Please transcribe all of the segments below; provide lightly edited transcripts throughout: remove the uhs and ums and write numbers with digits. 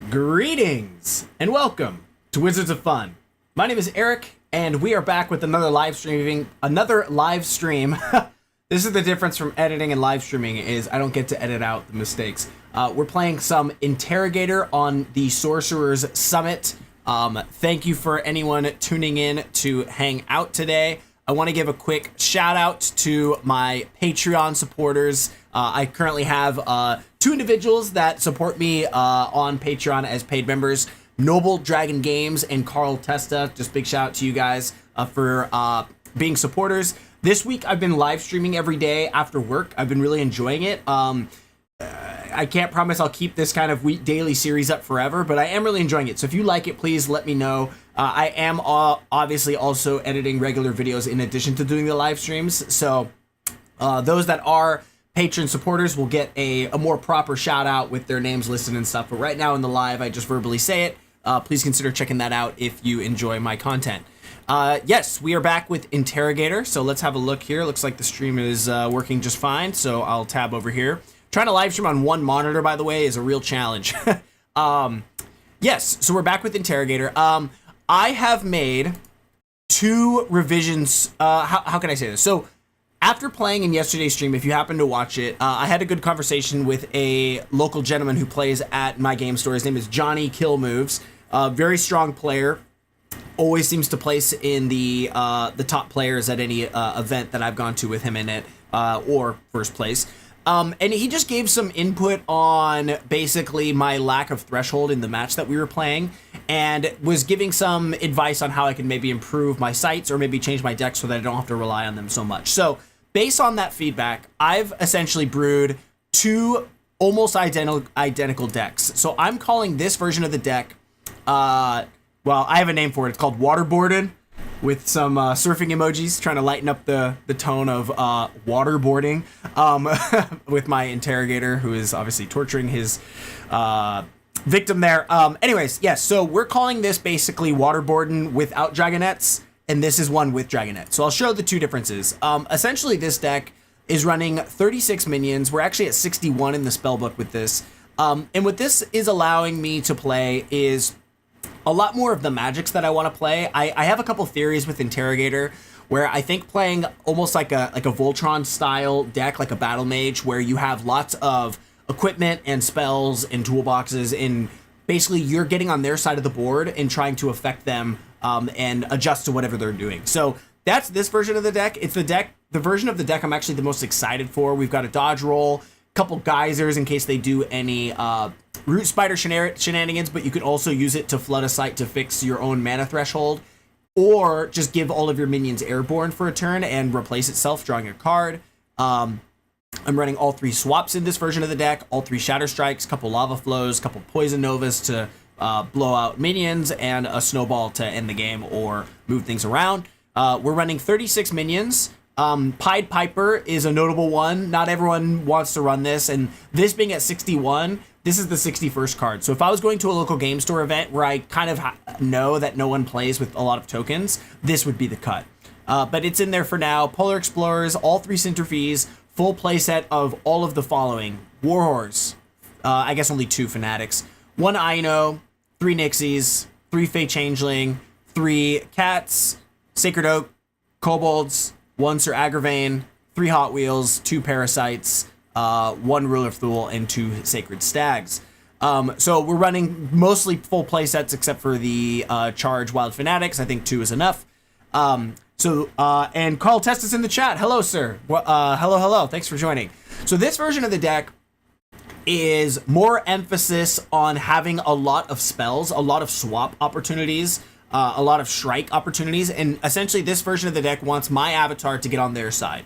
Greetings and welcome to Wizards of Fun. My name is Eric, and we are back with another live stream. This is the difference from editing and live streaming is I don't get to edit out the mistakes. We're playing some Interrogator on the Sorcerer's Summit. Thank you for anyone tuning in to hang out today. I want to give a quick shout out to my Patreon supporters. I currently have two individuals that support me on Patreon as paid members, Noble Dragon Games and Carl Testa. Just big shout out to you guys for being supporters. This week I've been live streaming every day after work. I've been really enjoying it. I can't promise I'll keep this kind of daily series up forever, but I am really enjoying it. So if you like it, please let me know. I am obviously also editing regular videos in addition to doing the live streams. So those that are patron supporters will get a more proper shout out with their names listed and stuff. But right now in the live, I just verbally say it. Please consider checking that out if you enjoy my content. Yes, we are back with Interrogator. So let's have a look here. Looks like the stream is working just fine. So I'll tab over here. Trying to live stream on one monitor, by the way, is a real challenge. Yes, so we're back with Interrogator. I have made two revisions. How can I say this? So after playing in yesterday's stream, if you happen to watch it, I had a good conversation with a local gentleman who plays at my game store. His name is Johnny Kill Moves. Very strong player. Always seems to place in the top players at any event that I've gone to with him in it, or first place. And he just gave some input on basically my lack of threshold in the match that we were playing, and was giving some advice on how I can maybe improve my sights or maybe change my deck so that I don't have to rely on them so much. So based on that feedback, I've essentially brewed two almost identical decks. So I'm calling this version of the deck, well, I have a name for it. It's called Waterboarded, with some surfing emojis, trying to lighten up the tone of waterboarding with my Interrogator, who is obviously torturing his victim there. Anyways, yes, so we're calling this basically Waterboarding without Dragonettes, and this is one with Dragonette. So I'll show the two differences. Essentially, this deck is running 36 minions. We're actually at 61 in the spellbook with this. And what this is allowing me to play is a lot more of the magics that I want to play. I have a couple theories with Interrogator where I think playing almost like a Voltron style deck, like a battle mage, where you have lots of equipment and spells and toolboxes, and basically you're getting on their side of the board and trying to affect them and adjust to whatever they're doing. So that's this version of the deck. It's the version of the deck I'm actually the most excited for. We've got a dodge roll, couple geysers in case they do any root spider shenanigans, but you could also use it to flood a site to fix your own mana threshold, or just give all of your minions airborne for a turn and replace itself, drawing a card. I'm running all three swaps in this version of the deck, all three shatter strikes, couple lava flows, couple poison novas to blow out minions, and a snowball to end the game or move things around. We're running 36 minions. Pied Piper is a notable one. Not everyone wants to run this, and this being at 61, this is the 61st card. So if I was going to a local game store event where I kind of know that no one plays with a lot of tokens, this would be the cut. But it's in there for now. Polar Explorers, all three Centrifuges, full playset of all of the following. Warhorse, I guess only two Fanatics, one Aino, three Nixies, three Fey Changeling, three Cats, Sacred Oak, Kobolds, one Sir Agravain, three Hot Wheels, two Parasites, one Ruler Thule, and two Sacred Stags. So we're running mostly full play sets except for the Charge Wild Fanatics. I think two is enough. And Carl Test is in the chat. Hello, sir. Hello. Thanks for joining. So this version of the deck is more emphasis on having a lot of spells, a lot of swap opportunities, a lot of strike opportunities, and essentially this version of the deck wants my avatar to get on their side.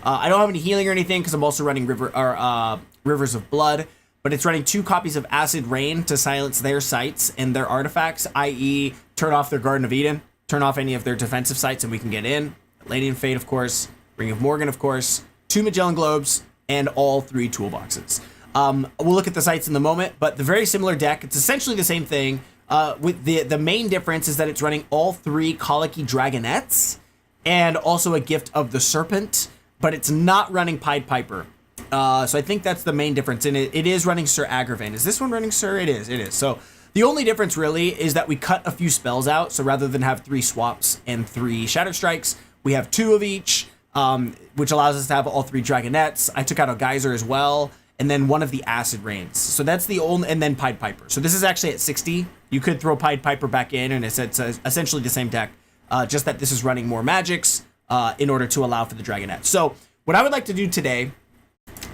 I don't have any healing or anything because I'm also running Rivers of Blood, but it's running two copies of Acid Rain to silence their sites and their artifacts, i.e. turn off their Garden of Eden, turn off any of their defensive sites, and we can get in. Lady in Fate, of course, Ring of Morgan, of course, two Magellan Globes, and all three toolboxes. We'll look at the sites in the moment, but the very similar deck, it's essentially the same thing. With the main difference is that it's running all three Colicky Dragonettes and also a Gift of the Serpent, but it's not running Pied Piper. So I think that's the main difference. And it is running Sir Agravain. Is this one running Sir? It is. So The only difference really is that we cut a few spells out. So rather than have 3 swaps and 3 Shatter Strikes, we have 2 of each, which allows us to have all 3 Dragonettes. I took out a Geyser as well, and then 1 of the Acid Rains. So that's the only, and then Pied Piper. So this is actually at 60. You could throw Pied Piper back in, and it's essentially the same deck, just that this is running more magics in order to allow for the Dragonette. So what I would like to do today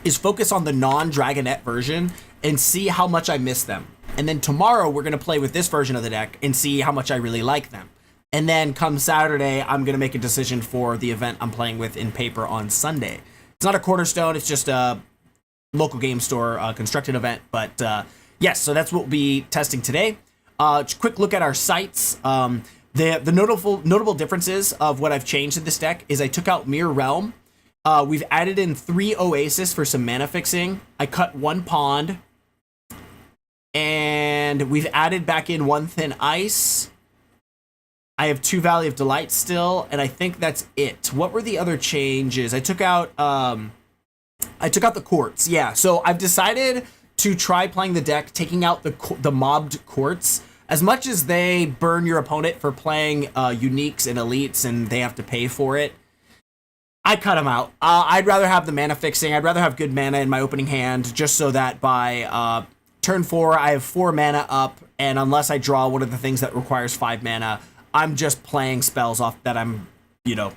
is focus on the non-Dragonette version and see how much I miss them. And then tomorrow we're going to play with this version of the deck and see how much I really like them. And then come Saturday, I'm going to make a decision for the event I'm playing with in paper on Sunday. It's not a Cornerstone, it's just a local game store constructed event. But yes, so that's what we'll be testing today. Quick look at our sites. The notable differences of what I've changed in this deck is I took out Mirror Realm. We've added in 3 Oasis for some mana fixing. I cut 1 Pond. And we've added back in 1 Thin Ice. I have 2 Valley of Delight still, and I think that's it. What were the other changes? I took out the Courts. Yeah, so I've decided to try playing the deck, taking out the mobbed Courts. As much as they burn your opponent for playing uniques and elites, and they have to pay for it, I cut them out. I'd rather have the mana fixing. I'd rather have good mana in my opening hand, just so that by turn 4, I have 4 mana up, and unless I draw one of the things that requires 5 mana, I'm just playing spells off that I'm,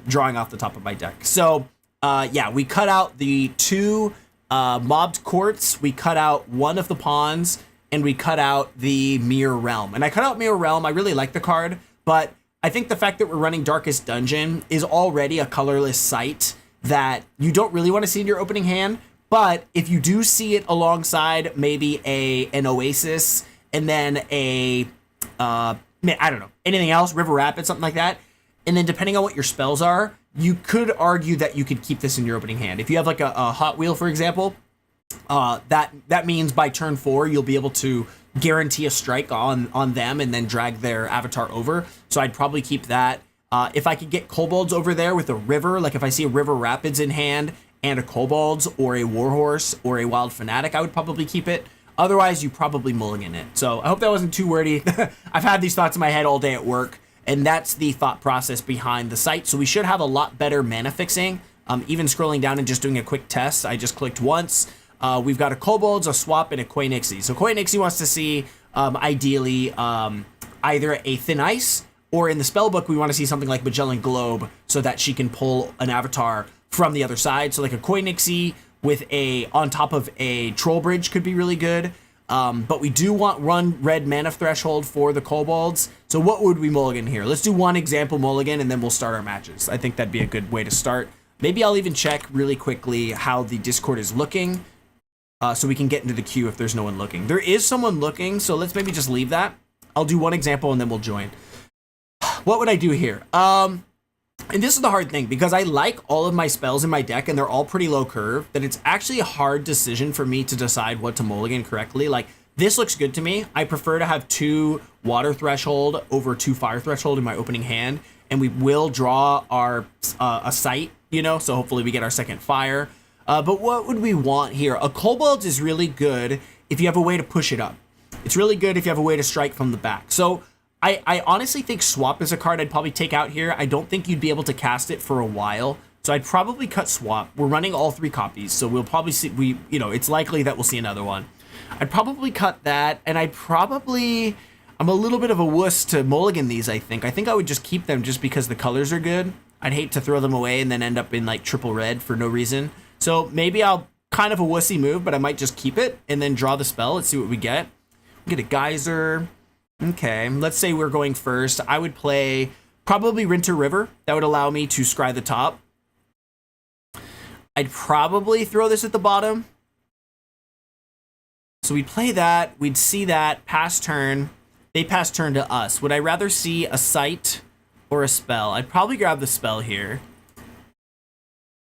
drawing off the top of my deck. So, yeah, we cut out the 2 mobbed Courts, we cut out 1 of the Pawns, and we cut out the Mirror Realm. And I cut out Mirror Realm. I really like the card, but I think the fact that we're running Darkest Dungeon is already a colorless site that you don't really want to see in your opening hand. But if you do see it alongside maybe an Oasis and then I don't know, anything else, River Rapid, something like that, and then depending on what your spells are, you could argue that you could keep this in your opening hand. If you have like a Hot Wheel, for example, that means by turn 4 you'll be able to guarantee a strike on them and then drag their avatar over. So I'd probably keep that. If I could get Kobolds over there with a River, like if I see a River Rapids in hand and a Kobolds or a Warhorse or a Wild Fanatic, I would probably keep it. Otherwise, you probably mulligan it. So I hope that wasn't too wordy. I've had these thoughts in my head all day at work, and that's the thought process behind the site. So we should have a lot better mana fixing. Even scrolling down and just doing a quick test, I just clicked once. We've got a Kobolds, a Swap, and a Koi Nixie. So Koi Nixie wants to see, ideally, either a Thin Ice, or in the spellbook, we want to see something like Magellan Globe so that she can pull an avatar from the other side. So like a Koi Nixie with on top of a Troll Bridge could be really good. But we do want run red mana threshold for the Kobolds. So what would we mulligan here? Let's do one example mulligan and then we'll start our matches. I think that'd be a good way to start. Maybe I'll even check really quickly how the Discord is looking, so we can get into the queue if there's no one looking. There is someone looking, so let's maybe just leave that. I'll do one example and then we'll join. What would I do here? And this is the hard thing, because I like all of my spells in my deck and they're all pretty low curve, that it's actually a hard decision for me to decide what to mulligan correctly. Like, this looks good to me. I prefer to have 2 water threshold over 2 fire threshold in my opening hand, and we will draw our a sight, so hopefully we get our second fire. But what would we want here? A Kobold is really good if you have a way to push it up. It's really good if you have a way to strike from the back. So I honestly think Swap is a card I'd probably take out here. I don't think you'd be able to cast it for a while, so I'd probably cut Swap. We're running all 3 copies, so we'll probably see, it's likely that we'll see another one. I'd probably cut that, and I'm a little bit of a wuss to mulligan these, I think. I think I would just keep them just because the colors are good. I'd hate to throw them away and then end up in like triple red for no reason. So maybe I'll kind of a wussy move, but I might just keep it and then draw the spell. Let's see what we get. We get a Geyser. Okay, let's say we're going first. I would play probably Rinter River. That would allow me to scry the top. I'd probably throw this at the bottom. So we'd play that. We'd see that. Pass turn. They pass turn to us. Would I rather see a sight or a spell? I'd probably grab the spell here.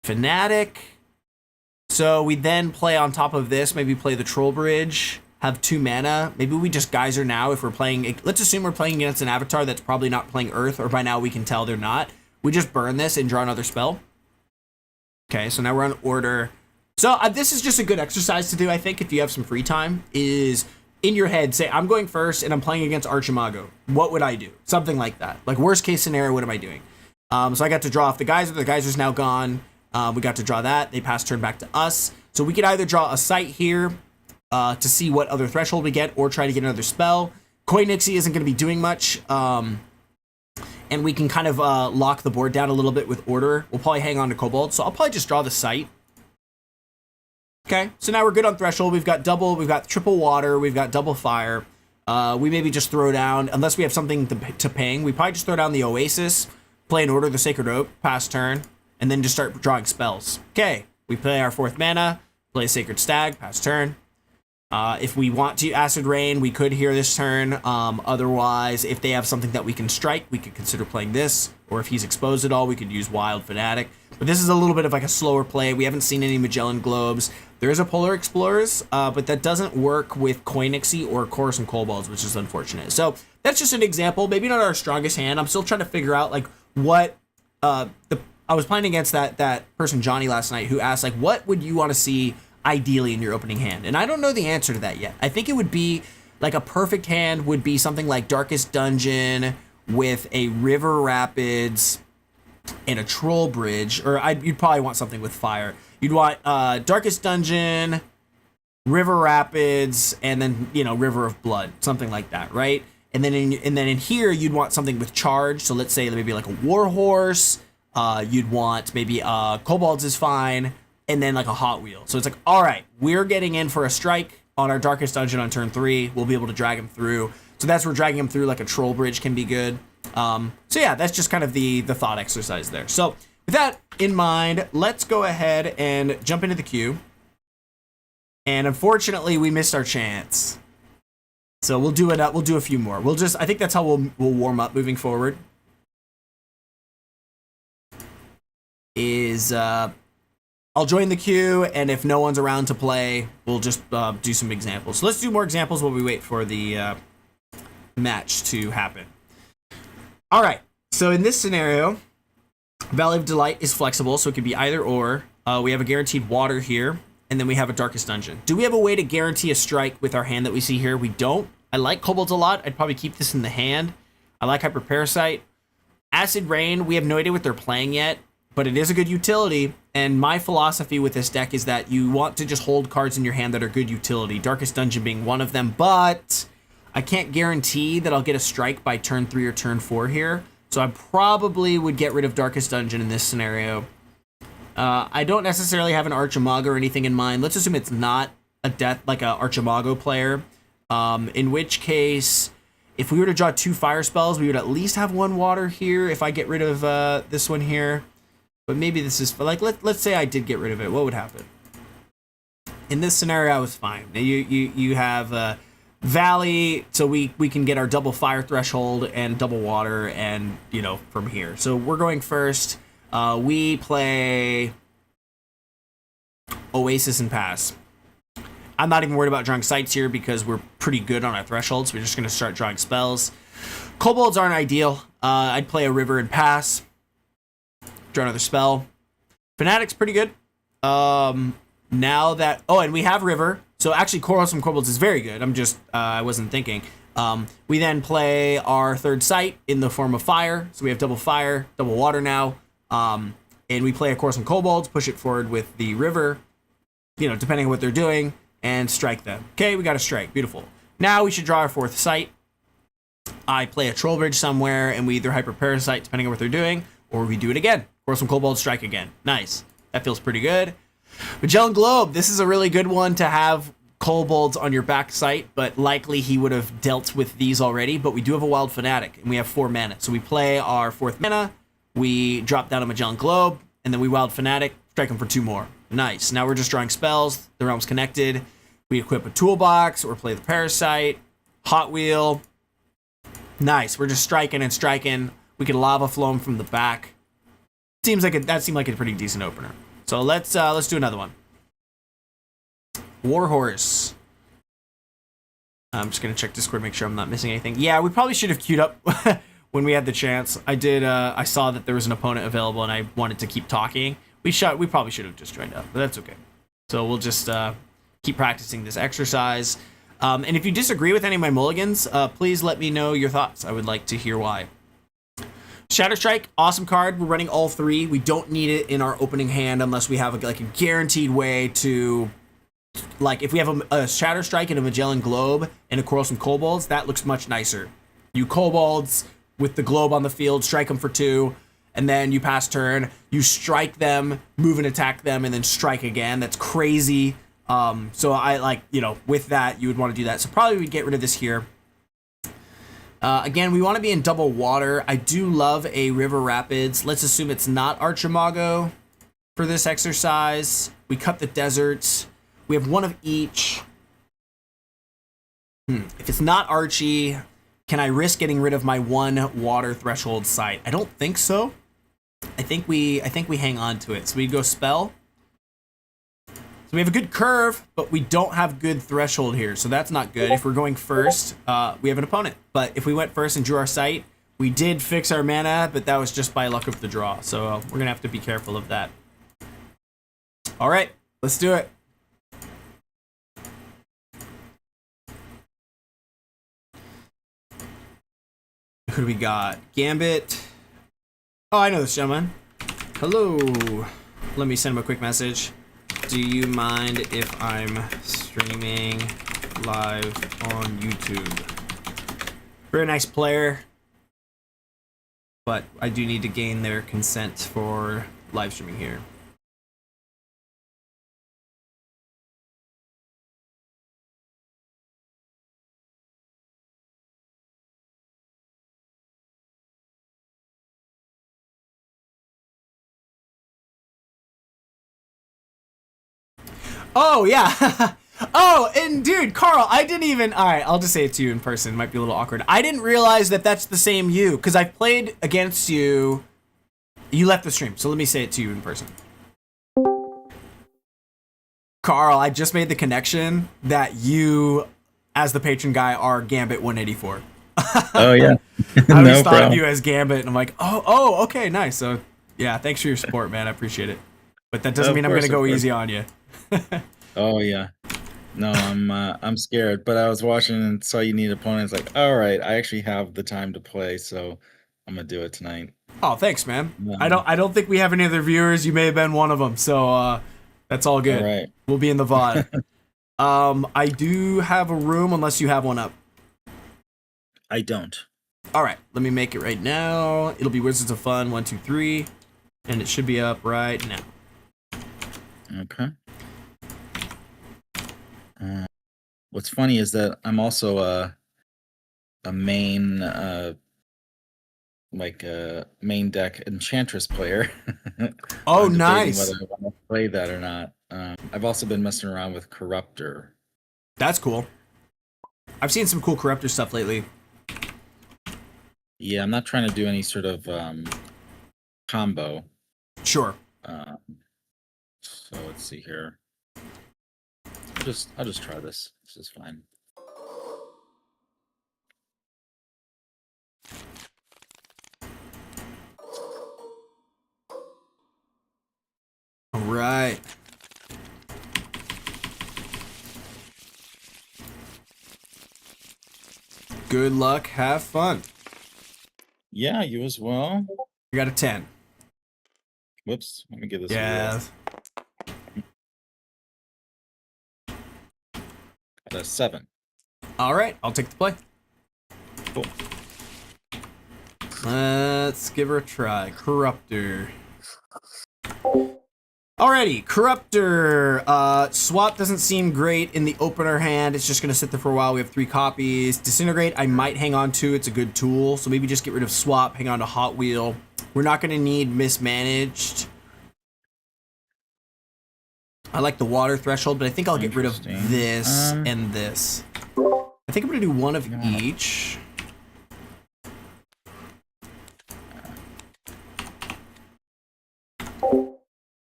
Fanatic. So we then play on top of this. Maybe play the Troll Bridge. Have 2 mana. Maybe we just Geyser now if we're playing. Let's assume we're playing against an avatar that's probably not playing Earth, or by now we can tell they're not. We just burn this and draw another spell. Okay, so now we're on order. So this is just a good exercise to do, I think, if you have some free time, is in your head, say, I'm going first and I'm playing against Archimago. What would I do? Something like that. Like, worst case scenario, what am I doing? So I got to draw off the geyser. The geyser's now gone. We got to draw that. They pass turn back to us. So we could either draw a site here to see what other threshold we get, or try to get another spell. Koi Nixie isn't going to be doing much. And we can kind of lock the board down a little bit with order. We'll probably hang on to Kobold. So I'll probably just draw the site. Okay, so now we're good on threshold. We've got triple water. We've got double fire. We maybe just throw down, unless we have something to ping, we probably just throw down the Oasis, play an Order of the Sacred Oak, pass turn, and then just start drawing spells. Okay, we play our 4th mana, play Sacred Stag, pass turn. If we want to Acid Rain, we could here this turn. Otherwise, if they have something that we can strike, we could consider playing this. Or if he's exposed at all, we could use Wild Fanatic. But this is a little bit of like a slower play. We haven't seen any Magellan Globes. There is a Polar Explorers, but that doesn't work with Koi Nixie or Chorus and Kobolds, which is unfortunate. So that's just an example. Maybe not our strongest hand. I'm still trying to figure out like what I was playing against that person Johnny last night who asked like, what would you want to see ideally in your opening hand? And I don't know the answer to that yet. I think it would be like a perfect hand would be something like Darkest Dungeon with a River Rapids and a Troll Bridge, or you'd probably want something with fire. You'd want Darkest Dungeon, River Rapids, and then River of Blood, something like that, right? And then in here you'd want something with charge. So let's say maybe like a Warhorse. You'd want maybe Kobolds is fine. And then like a Hot Wheel. So it's like, all right, we're getting in for a strike on our Darkest Dungeon on turn 3. We'll be able to drag him through. So that's where dragging him through like a Troll Bridge can be good. So yeah, that's just kind of the thought exercise there. So with that in mind, let's go ahead and jump into the queue. And unfortunately, we missed our chance. So we'll do it up. We'll do a few more. I think that's how we'll warm up moving forward. I'll join the queue, and if no one's around to play, we'll just do some examples. So let's do more examples while we wait for the match to happen. All right, so in this scenario, Valley of Delight is flexible, so it could be either or. We have a guaranteed water here, and then we have a Darkest Dungeon. Do we have a way to guarantee a strike with our hand that we see here? We don't. I like Kobolds a lot. I'd probably keep this in the hand. I like Hyper Parasite. Acid Rain, we have no idea what they're playing yet, but it is a good utility. And my philosophy with this deck is that you want to just hold cards in your hand that are good utility, Darkest Dungeon being one of them, but I can't guarantee that I'll get a strike by turn 3 or turn 4 here. So I probably would get rid of Darkest Dungeon in this scenario. I don't necessarily have an Archimago or anything in mind. Let's assume it's not a Archimago player. In which case, if we were to draw 2 fire spells, we would at least have 1 water here if I get rid of this one here. But maybe this is like, let's say I did get rid of it. What would happen? In this scenario, I was fine. You have Valley, so we can get our double fire threshold and double water, and from here. So we're going first. We play Oasis and pass. I'm not even worried about drawing sites here because we're pretty good on our thresholds. We're just going to start drawing spells. Kobolds aren't ideal. I'd play a river and pass. Draw another spell. Fanatic's pretty good. Now that... Oh, and we have river. So actually, Koros from Kobolds is very good. I wasn't thinking. We then play our 3rd site in the form of fire. So we have double fire, double water now. And we play a Koros from Kobolds, push it forward with the river, depending on what they're doing, and strike them. Okay, we got a strike. Beautiful. Now we should draw our 4th site. I play a Troll Bridge somewhere, and we either Hyper Parasite, depending on what they're doing, or we do it again. Or some Kobold strike again. Nice. That feels pretty good. Magellan Globe. This is a really good one to have Kobolds on your back site, but likely he would have dealt with these already. But we do have a Wild Fanatic, and we have 4 mana. So we play our 4th mana, we drop down a Magellan Globe, and then we Wild Fanatic, strike him for 2 more. Nice. Now we're just drawing spells. The Realm's connected. We equip a toolbox, or play the Parasite. Hot Wheel. Nice. We're just striking and striking. We could Lava Flow him from the back. That seemed like a pretty decent opener. So let's do another one. Warhorse. I'm just gonna check Discord, make sure I'm not missing anything. Yeah, we probably should have queued up when we had the chance. I saw that there was an opponent available, and I wanted to keep talking. We probably should have just joined up, but that's okay. So we'll just keep practicing this exercise. And if you disagree with any of my mulligans, please let me know your thoughts. I would like to hear why. Shatter Strike, awesome card. We're running all three. We don't need it in our opening hand unless we have like a guaranteed way to, like, if we have a Shatter Strike and a Magellan Globe and a Quarrelsome Kobolds, that looks much nicer. You Kobolds with the Globe on the field, strike them for 2, and then you pass turn. You strike them, move and attack them, and then strike again. That's crazy. So I like, you know, with that, you would want to do that. So probably we'd get rid of this here. Again, we want to be in double water. I do love a River Rapids. Let's assume it's not Archimago for this exercise. We cut the deserts. We have one of each. If it's not Archie, can I risk getting rid of my 1 water threshold site? I don't think so. I think we hang on to it. So we go spell. So we have a good curve, but we don't have good threshold here, so that's not good. If we're going first, we have an opponent. But if we went first and drew our site, we did fix our mana, but that was just by luck of the draw. So we're gonna have to be careful of that. All right, let's do it. Who do we got? Gambit. Oh, I know this gentleman. Hello. Let me send him a quick message. Do you mind if I'm streaming live on YouTube? Very nice player, but I do need to gain their consent for live streaming here. Oh, yeah. Oh, and dude, Carl, I didn't even... All right, I'll just say it to you in person. It might be a little awkward. I didn't realize that that's the same you, because I played against you. You left the stream, so let me say it to you in person. Carl, I just made the connection that you, as the patron guy, are Gambit 184. Oh, yeah. I always thought of you as Gambit, and I'm like, oh, okay, nice. So, yeah, thanks for your support, man. I appreciate it. But that doesn't mean I'm going to go easy on you. Oh, yeah. No, I'm scared, but I was watching and saw you need opponents. Like, all right, I actually have the time to play, so I'm gonna do it tonight. Oh, thanks, man. I don't think we have any other viewers. You may have been one of them, so that's all good. All right. We'll be in the VOD. I do have a room, unless you have one up. I don't. All right, let me make it right now. It'll be Wizards of Fun 1, 2, 3, and it should be up right now. Okay. What's funny is that I'm also a main main deck Enchantress player. Oh, I'm nice. whether I want to play that or not. I've also been messing around with Corruptor. That's cool. I've seen some cool Corruptor stuff lately. Yeah, I'm not trying to do any sort of combo. Sure. So let's see here. I'll just try this. This is fine. All right. Good luck. Have fun. Yeah, you as well. You got a 10. Whoops. Let me give this Yeah. Got a 7. All right. I'll take the play. Cool. Let's give her a try. Corruptor. Alrighty, Corruptor. Swap doesn't seem great in the opener hand. It's just going to sit there for a while. We have 3 copies. Disintegrate, I might hang on to. It's a good tool. So maybe just get rid of Swap, hang on to Hot Wheel. We're not going to need Mismanaged. I like the water threshold, but I think I'll get rid of this and this. I think I'm going to do one of each.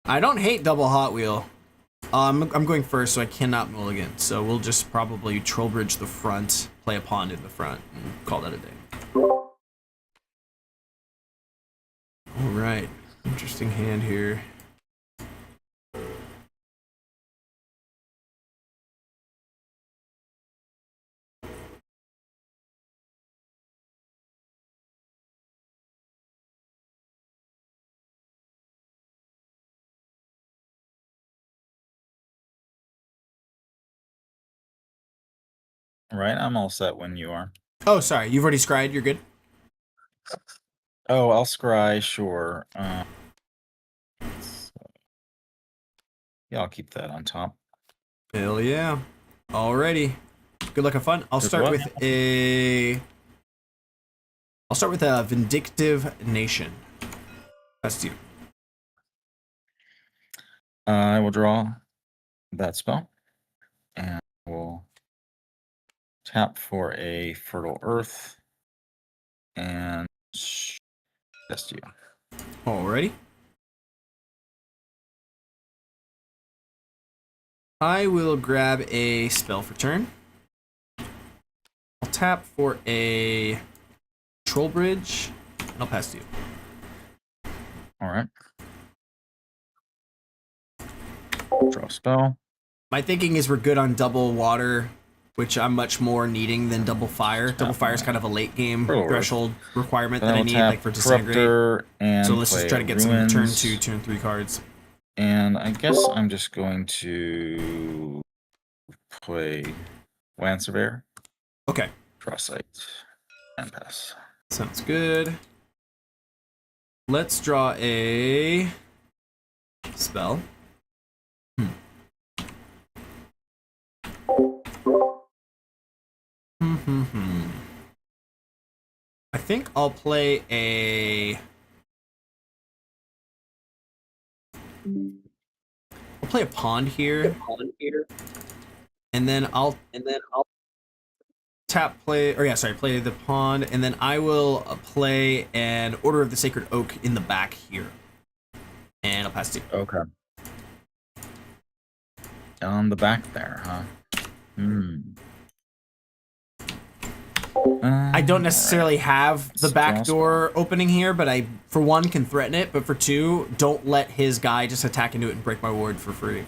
I don't hate double Hot Wheel. I'm going first, so I cannot mulligan. So we'll just probably Troll Bridge the front, play a pond in the front, and call that a day. All right, interesting hand here. right? I'm all set when you are. Oh, sorry. You've already scryed. You're good. Oh, I'll scry, sure. Yeah, I'll keep that on top. Hell yeah. Alrighty. Good luck and fun. I'll start with a Vindictive Nation. That's you. I will draw that spell, and we'll tap for a Fertile Earth, and test you. Alrighty. I will grab a spell for turn. I'll tap for a Troll Bridge, and I'll pass to you. All right. Draw a spell. My thinking is we're good on double water, which I'm much more needing than double fire. Double fire is kind of a late game threshold requirement that I need, like for Disintegrate. So let's just try to get some turn 2, turn 3 cards. And I guess I'm just going to play Land Surveyor. Okay. Draw sight and pass. Sounds good. Let's draw a spell. I think I'll play a... I'll play a pond here. And then I'll tap play, or yeah, sorry, play the pond, and then I will play an Order of the Sacred Oak in the back here. And I'll pass to you. Okay. On the back there, huh? I don't necessarily have the back door opening here, but I, for one, can threaten it, but for two, don't let his guy just attack into it and break my ward for free.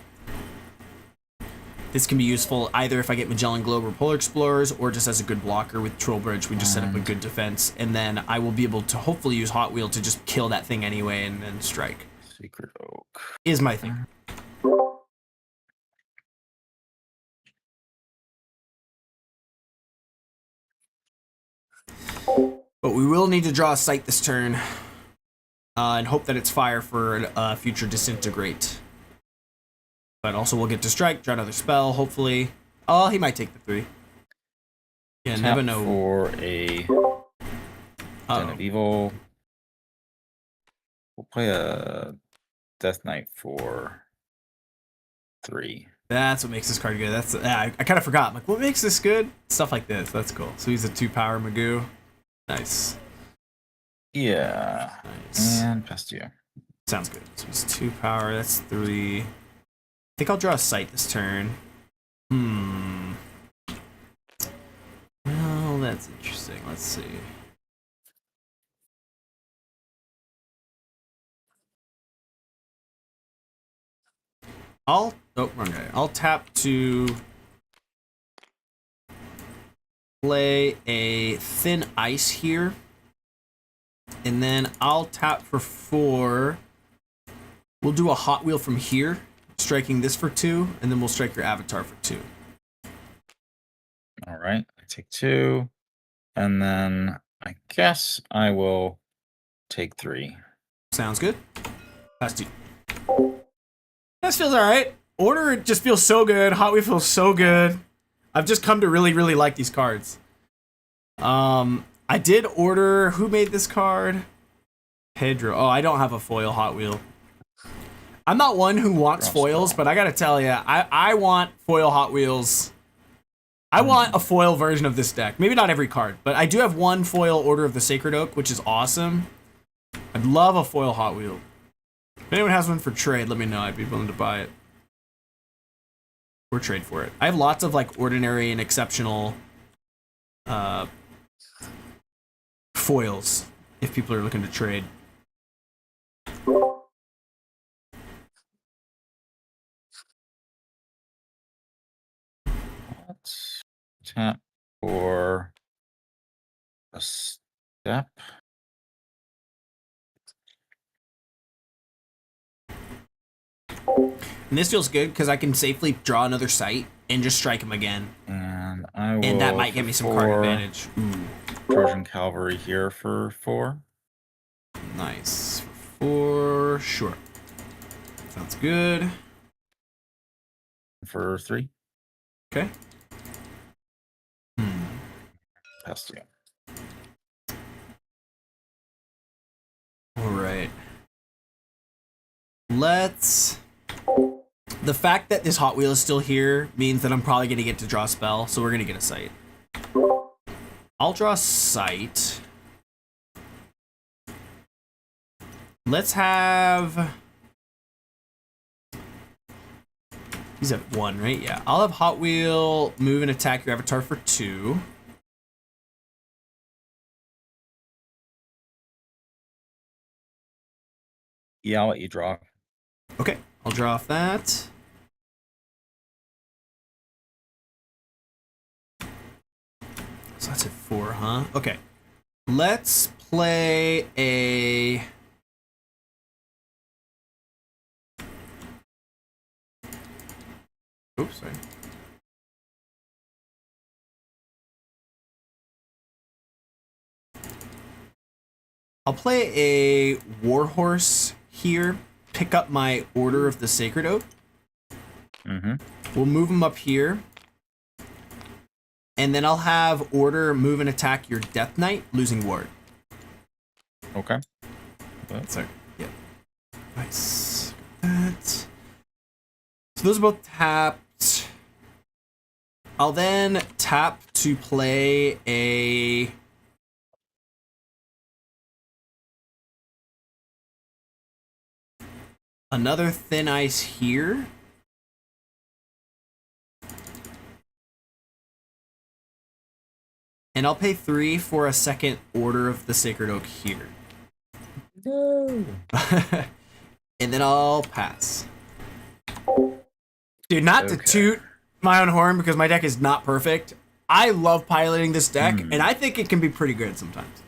This can be useful either if I get Magellan Globe or Polar Explorers, or just as a good blocker with Troll Bridge. We just set up a good defense, and then I will be able to hopefully use Hot Wheel to just kill that thing anyway and then strike. Sacred Oak is my thing. But we will need to draw a sight this turn, and hope that it's fire for a future Disintegrate. But also we'll get to strike, draw another spell, hopefully. Oh, he might take the 3. Yeah, tap never know. For a Den of Evil. We'll play a Death Knight for 3. That's what makes this card good. That's I kind of forgot. I'm like, what makes this good? Stuff like this. That's cool. So he's a 2-power Magoo. Nice. Yeah. Nice. And pass to you. Sounds good. So he's 2-power. That's 3. I think I'll draw a sight this turn. Well, that's interesting. Let's see. Wrong guy. I'll tap to play a Thin Ice here. And then I'll tap for 4. We'll do a Hot Wheel from here, striking this for 2, and then we'll strike your Avatar for 2. All right. I take 2. And then I guess I will take 3. Sounds good. Pass 2. This feels alright. Order just feels so good. Hot Wheel feels so good. I've just come to really, really like these cards. I did order... Who made this card? Pedro. Oh, I don't have a foil Hot Wheel. I'm not one who wants foils, but I gotta tell you, I want foil Hot Wheels. I want a foil version of this deck. Maybe not every card, but I do have one foil Order of the Sacred Oak, which is awesome. I'd love a foil Hot Wheel. If anyone has one for trade, let me know. I'd be willing to buy it. Or trade for it. I have lots of like ordinary and exceptional foils if people are looking to trade. Let's tap for a step. And this feels good because I can safely draw another sight and just strike him again. And And I will. And that might give me some card advantage. Ooh. Trojan Cavalry here for 4. Nice. For sure. Sounds good. For 3. Okay. Pass 2. All right. Let's... The fact that this Hot Wheel is still here means that I'm probably going to get to draw a spell, so we're going to get a sight. I'll draw sight. Let's have... He's at 1, right? Yeah. I'll have Hot Wheel move and attack your avatar for 2. Yeah, I'll let you draw. Okay. I'll draw off that. So that's at 4, huh? Okay. Let's play a... Oops, sorry. I'll play a Warhorse here. Pick up my Order of the Sacred Oak. We'll move him up here. And then I'll have Order move and attack your Death Knight, losing ward. Okay. Sorry. Yeah. Nice. That. So those are both tapped. I'll then tap to play a... Another Thin Ice here. And I'll pay 3 for a second Order of the Sacred Oak here. No. And then I'll pass. Dude, not to toot my own horn because my deck is not perfect. I love piloting this deck, and I think it can be pretty good sometimes.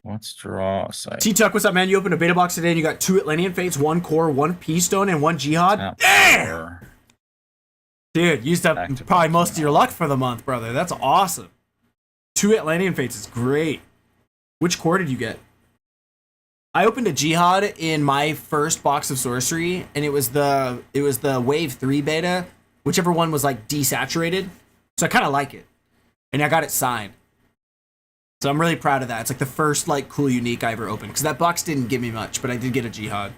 Let's draw a sight. T-Tuck, what's up, man? You opened a beta box today and you got 2 Atlantean Fates, 1 Core, 1 P-Stone, and 1 Jihad? Damn! Dude, used up probably most of your luck for the month, brother. That's awesome. 2 Atlantean Fates is great. Which core did you get? I opened a Jihad in my first box of Sorcery, and it was the Wave 3 beta, whichever one was like desaturated. So I kind of like it. And I got it signed. So I'm really proud of that. It's like the first like cool unique I ever opened, because that box didn't give me much, but I did get a Jihad.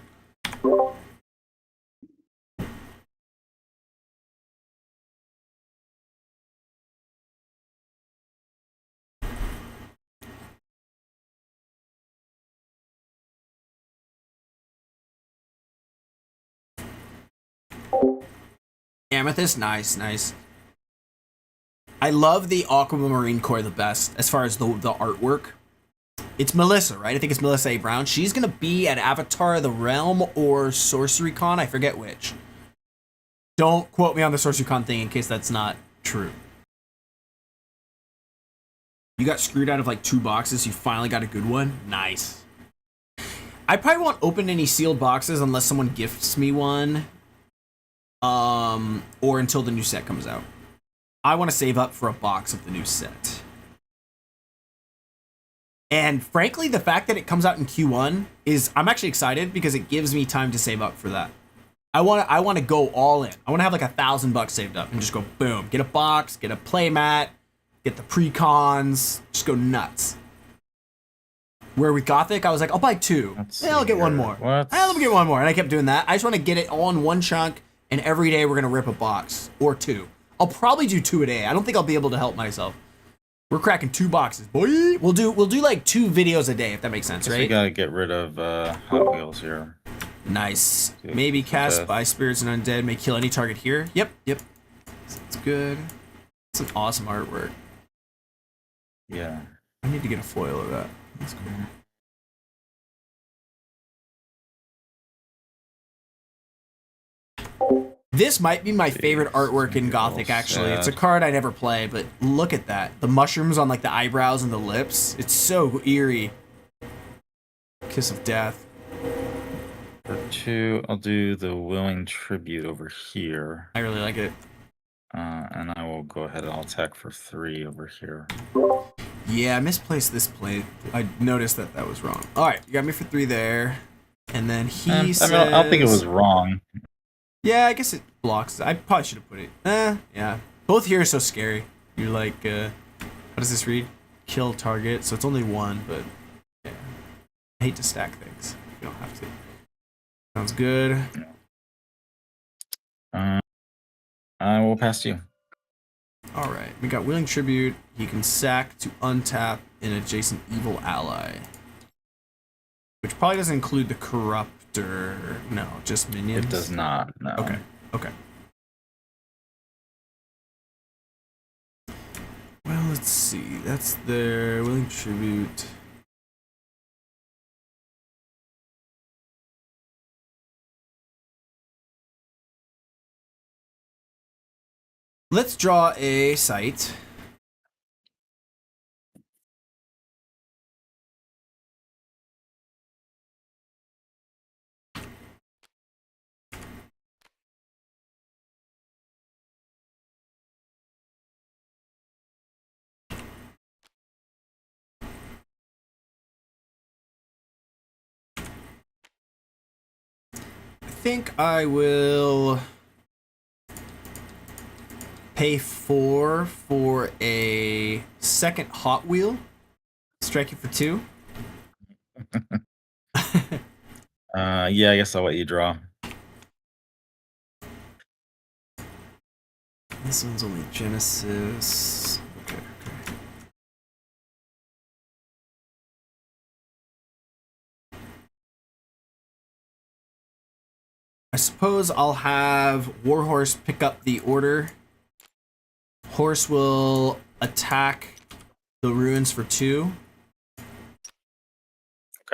Amethyst, nice. I love the Aquamarine core the best as far as the artwork. It's Melissa, right? I think it's Melissa A. Brown. She's gonna be at Avatar of the Realm or Sorcery Con, I forget which. Don't quote me on the Sorcery Con thing in case that's not true. You got screwed out of like 2 boxes, you finally got a good one? Nice. I probably won't open any sealed boxes unless someone gifts me one. Or until the new set comes out. I want to save up for a box of the new set. And frankly, the fact that it comes out in Q1 is, I'm actually excited because it gives me time to save up for that. I want to go all in. I want to have like $1,000 saved up and just go boom, get a box, get a playmat, get the pre-cons, just go nuts. Where with Gothic, I was like, I'll buy 2. I'll get one more. Let me get one more. And I kept doing that. I just want to get it all in one chunk, and every day we're going to rip a box or 2. I'll probably do 2 a day. I don't think I'll be able to help myself. We're cracking 2 boxes, boy. We'll do like 2 videos a day, if that makes sense, right? We gotta get rid of Hot Wheels here. Nice. Maybe cast by spirits and undead may kill any target here. Yep. That's good. It's an awesome artwork. Yeah. I need to get a foil of that. That's cool. This might be my favorite artwork in Gothic, actually. It's a card I never play, but look at that. The mushrooms on like the eyebrows and the lips. It's so eerie. Kiss of Death. For 2, I'll do the Willing Tribute over here. I really like it. And I will go ahead and I'll attack for 3 over here. Yeah, I misplaced this plate. I noticed that was wrong. All right, you got me for 3 there. And then he says... I don't think it was wrong. Yeah, I guess it blocks. I probably should have put it... yeah. Both here are so scary. You're like, how does this read? Kill target. So it's only 1, but... Yeah. I hate to stack things. You don't have to. Sounds good. I will pass to you. All right, we got Willing Tribute. He can sack to untap an adjacent evil ally, which probably doesn't include the Corruptor. No, just minions. It does not. No. Okay. Okay. Well, let's see. That's their Willing Tribute. Let's draw a site. I think I will pay 4 for a second Hot Wheel. Strike it for 2. Yeah, I guess I'll let you draw. This one's only Genesis. Okay. I suppose I'll have Warhorse pick up the order. Horse will attack the ruins for 2.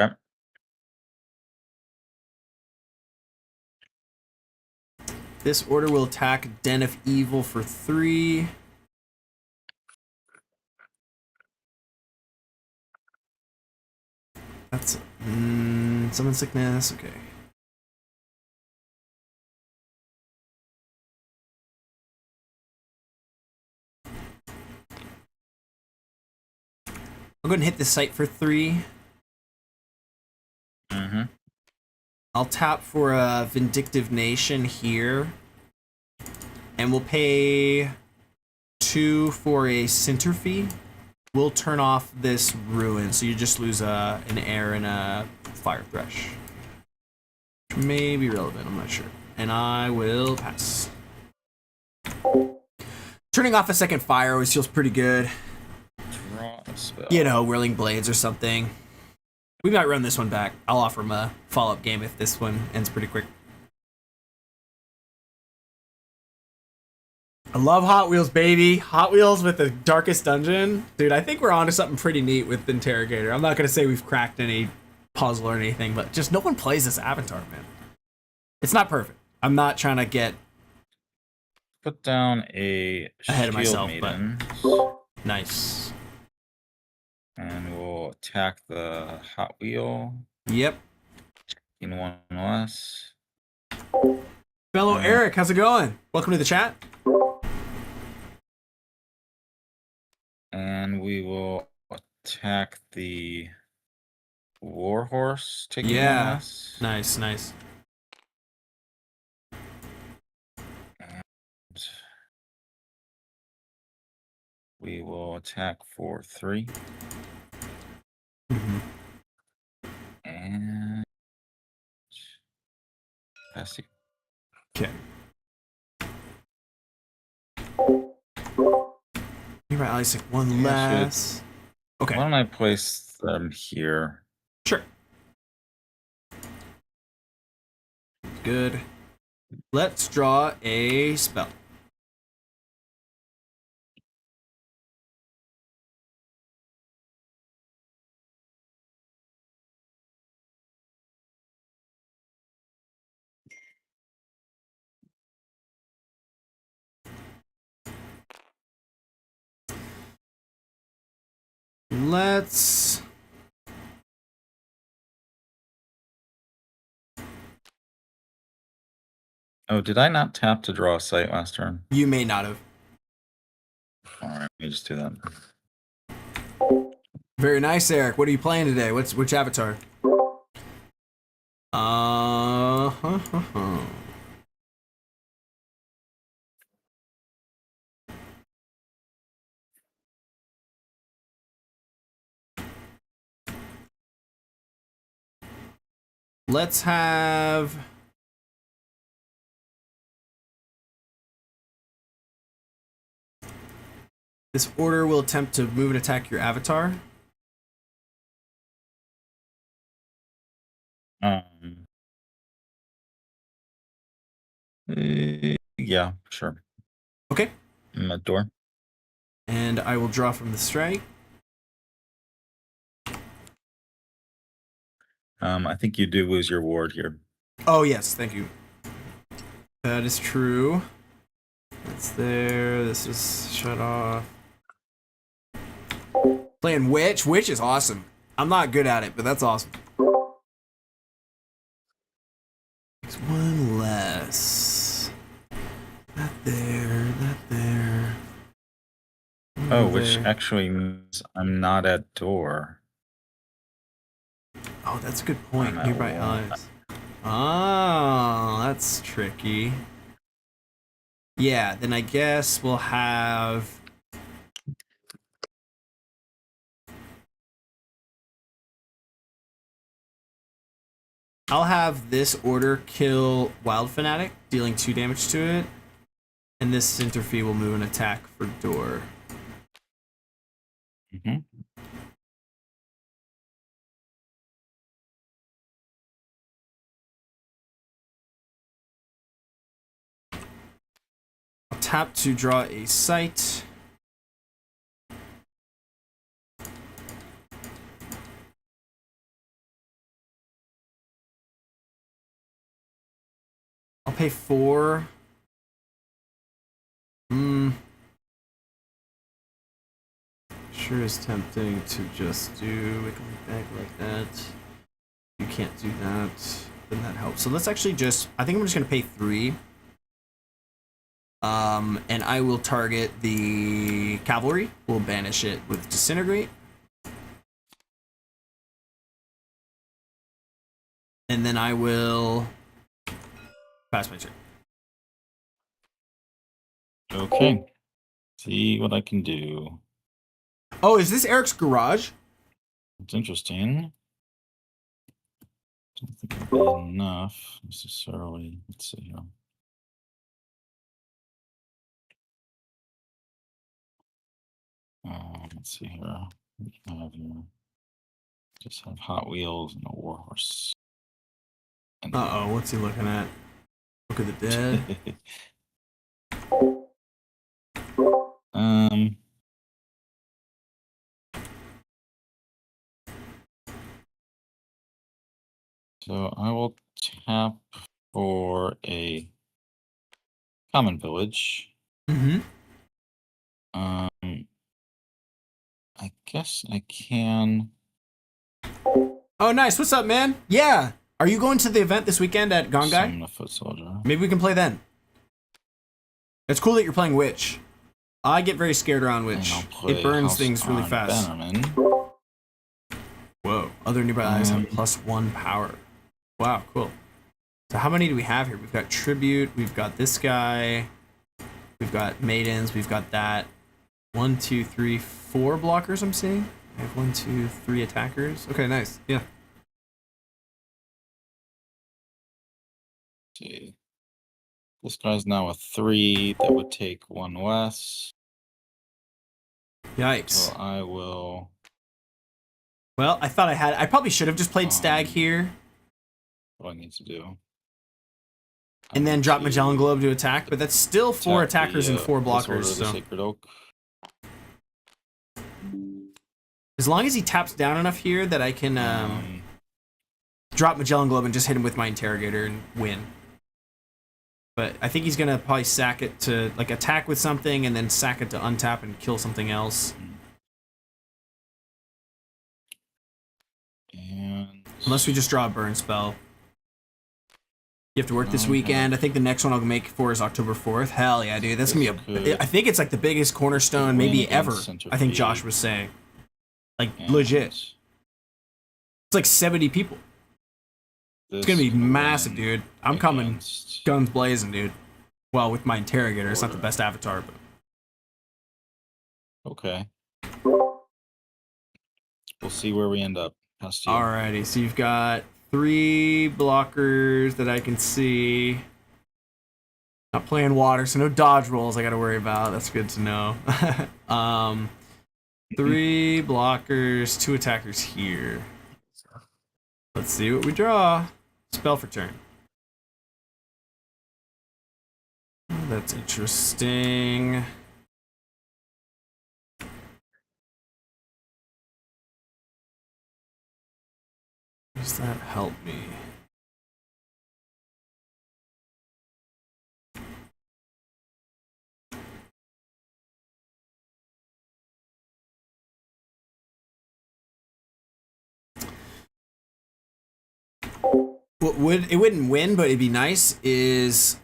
Okay. This order will attack Den of Evil for 3. That's Summon Sickness. Okay. I'll go ahead and hit the site for 3. Mm-hmm. I'll tap for a Vindictive Nation here. And we'll pay 2 for a Center Fee. We'll turn off this ruin, so you just lose an air and a fire thresh. Which may be relevant, I'm not sure. And I will pass. Turning off a second fire always feels pretty good. Draw a spell. You know, Whirling Blades or something. We might run this one back. I'll offer him a follow-up game if this one ends pretty quick. I love Hot Wheels, baby. Hot Wheels with the Darkest Dungeon. Dude, I think we're onto something pretty neat with Interrogator. I'm not going to say we've cracked any puzzle or anything, but just no one plays this avatar, man. It's not perfect. I'm not trying to get Put down a ahead of Shield myself, Maiden, but nice. and we'll attack the Hot Wheel Yep. in 1 less. Fellow Eric, how's it going? Welcome to the chat. And we will attack the Warhorse, taking 1 Yeah. less. Nice, nice. We will attack for 3. Mm-hmm. And pass it. Okay. You're right, Isaac. One Yeah, less. Okay. Why don't I place them here? Sure. Good. Let's draw a spell. Let's... Oh, did I not tap to draw a sight last turn? You may not have. me just do that. Very nice, Eric. What are you playing today? Which avatar? Let's have. This order will attempt to move and attack your avatar. Yeah, sure. Okay. I'm at door. And I will draw from the strike. I think you do lose your ward here. Oh, yes. Thank you. That is true. That's there. This is shut off. Playing Witch. Witch is awesome. I'm not good at it, but that's awesome. There's one less. That there. That there. Oh, which actually means I'm not at door. Oh, that's a good point. I'm at Nearby wall. allies. Oh, that's tricky. Yeah, then I guess we'll have. I'll have this order kill Wild Fanatic, dealing 2 damage to it. And this Interfee will move an attack for door. Mm-hmm. I'll tap to draw a sight. I'll pay 4. Sure is tempting to just do Wicked Bag like that. You can't do that. Then that helps. So let's actually just. I think I'm just gonna pay 3. And I will target the cavalry. We'll banish it with Disintegrate. And then I will pass my turn. Okay. See what I can do. Oh, is this Eric's garage? It's interesting. Don't think it'll be enough necessarily. Let's see here. Let's see here. What do I have here? Just have Hot Wheels and a Warhorse. Uh-oh, what's he looking at? Look at the dead. So I will tap for a common village. Mm-hmm. I guess I can. Oh, nice. What's up, man? Yeah. Are you going to the event this weekend at Gongai? Summon a foot soldier. Maybe we can play then. It's cool that you're playing Witch. I get very scared around Witch. It burns House things really on fast. Bannerman. Whoa. Other nearby allies have +1 power. Wow, cool. So how many do we have here? We've got Tribute. We've got this guy. We've got Maidens. We've got that. 1, 2, 3, 4 blockers I'm seeing. I have 1, 2, 3 attackers. Okay, nice. Yeah. See. This guy's now a 3. That would take 1 less. Yikes. So I will. Well, I thought I probably should have just played Stag here. What do I need to do? And then drop Magellan Globe to attack, but that's still 4 attackers and 4 blockers. So Sacred Oak. as long as he taps down enough here that I can drop Magellan Globe and just hit him with my Interrogator and win. But I think he's gonna probably sack it to like attack with something and then sack it to untap and kill something else. And Unless we just draw a burn spell. You have to work this weekend. I think the next one I'll make for is October 4th. Hell yeah, dude. That's going to be I think it's like the biggest cornerstone maybe ever. I think Josh was saying. Like, legit. It's like 70 people. It's going to be massive, dude. I'm coming guns blazing, dude. Well, with my Interrogator. It's not the best avatar, but... Okay. We'll see where we end up. Alrighty, so you've got 3 blockers that I can see. Not playing water, so no dodge rolls I gotta worry about. That's good to know. 3 blockers, 2 attackers here. Let's see what we draw. Spell for turn. That's interesting. Does that help me? What it wouldn't win, but it'd be nice is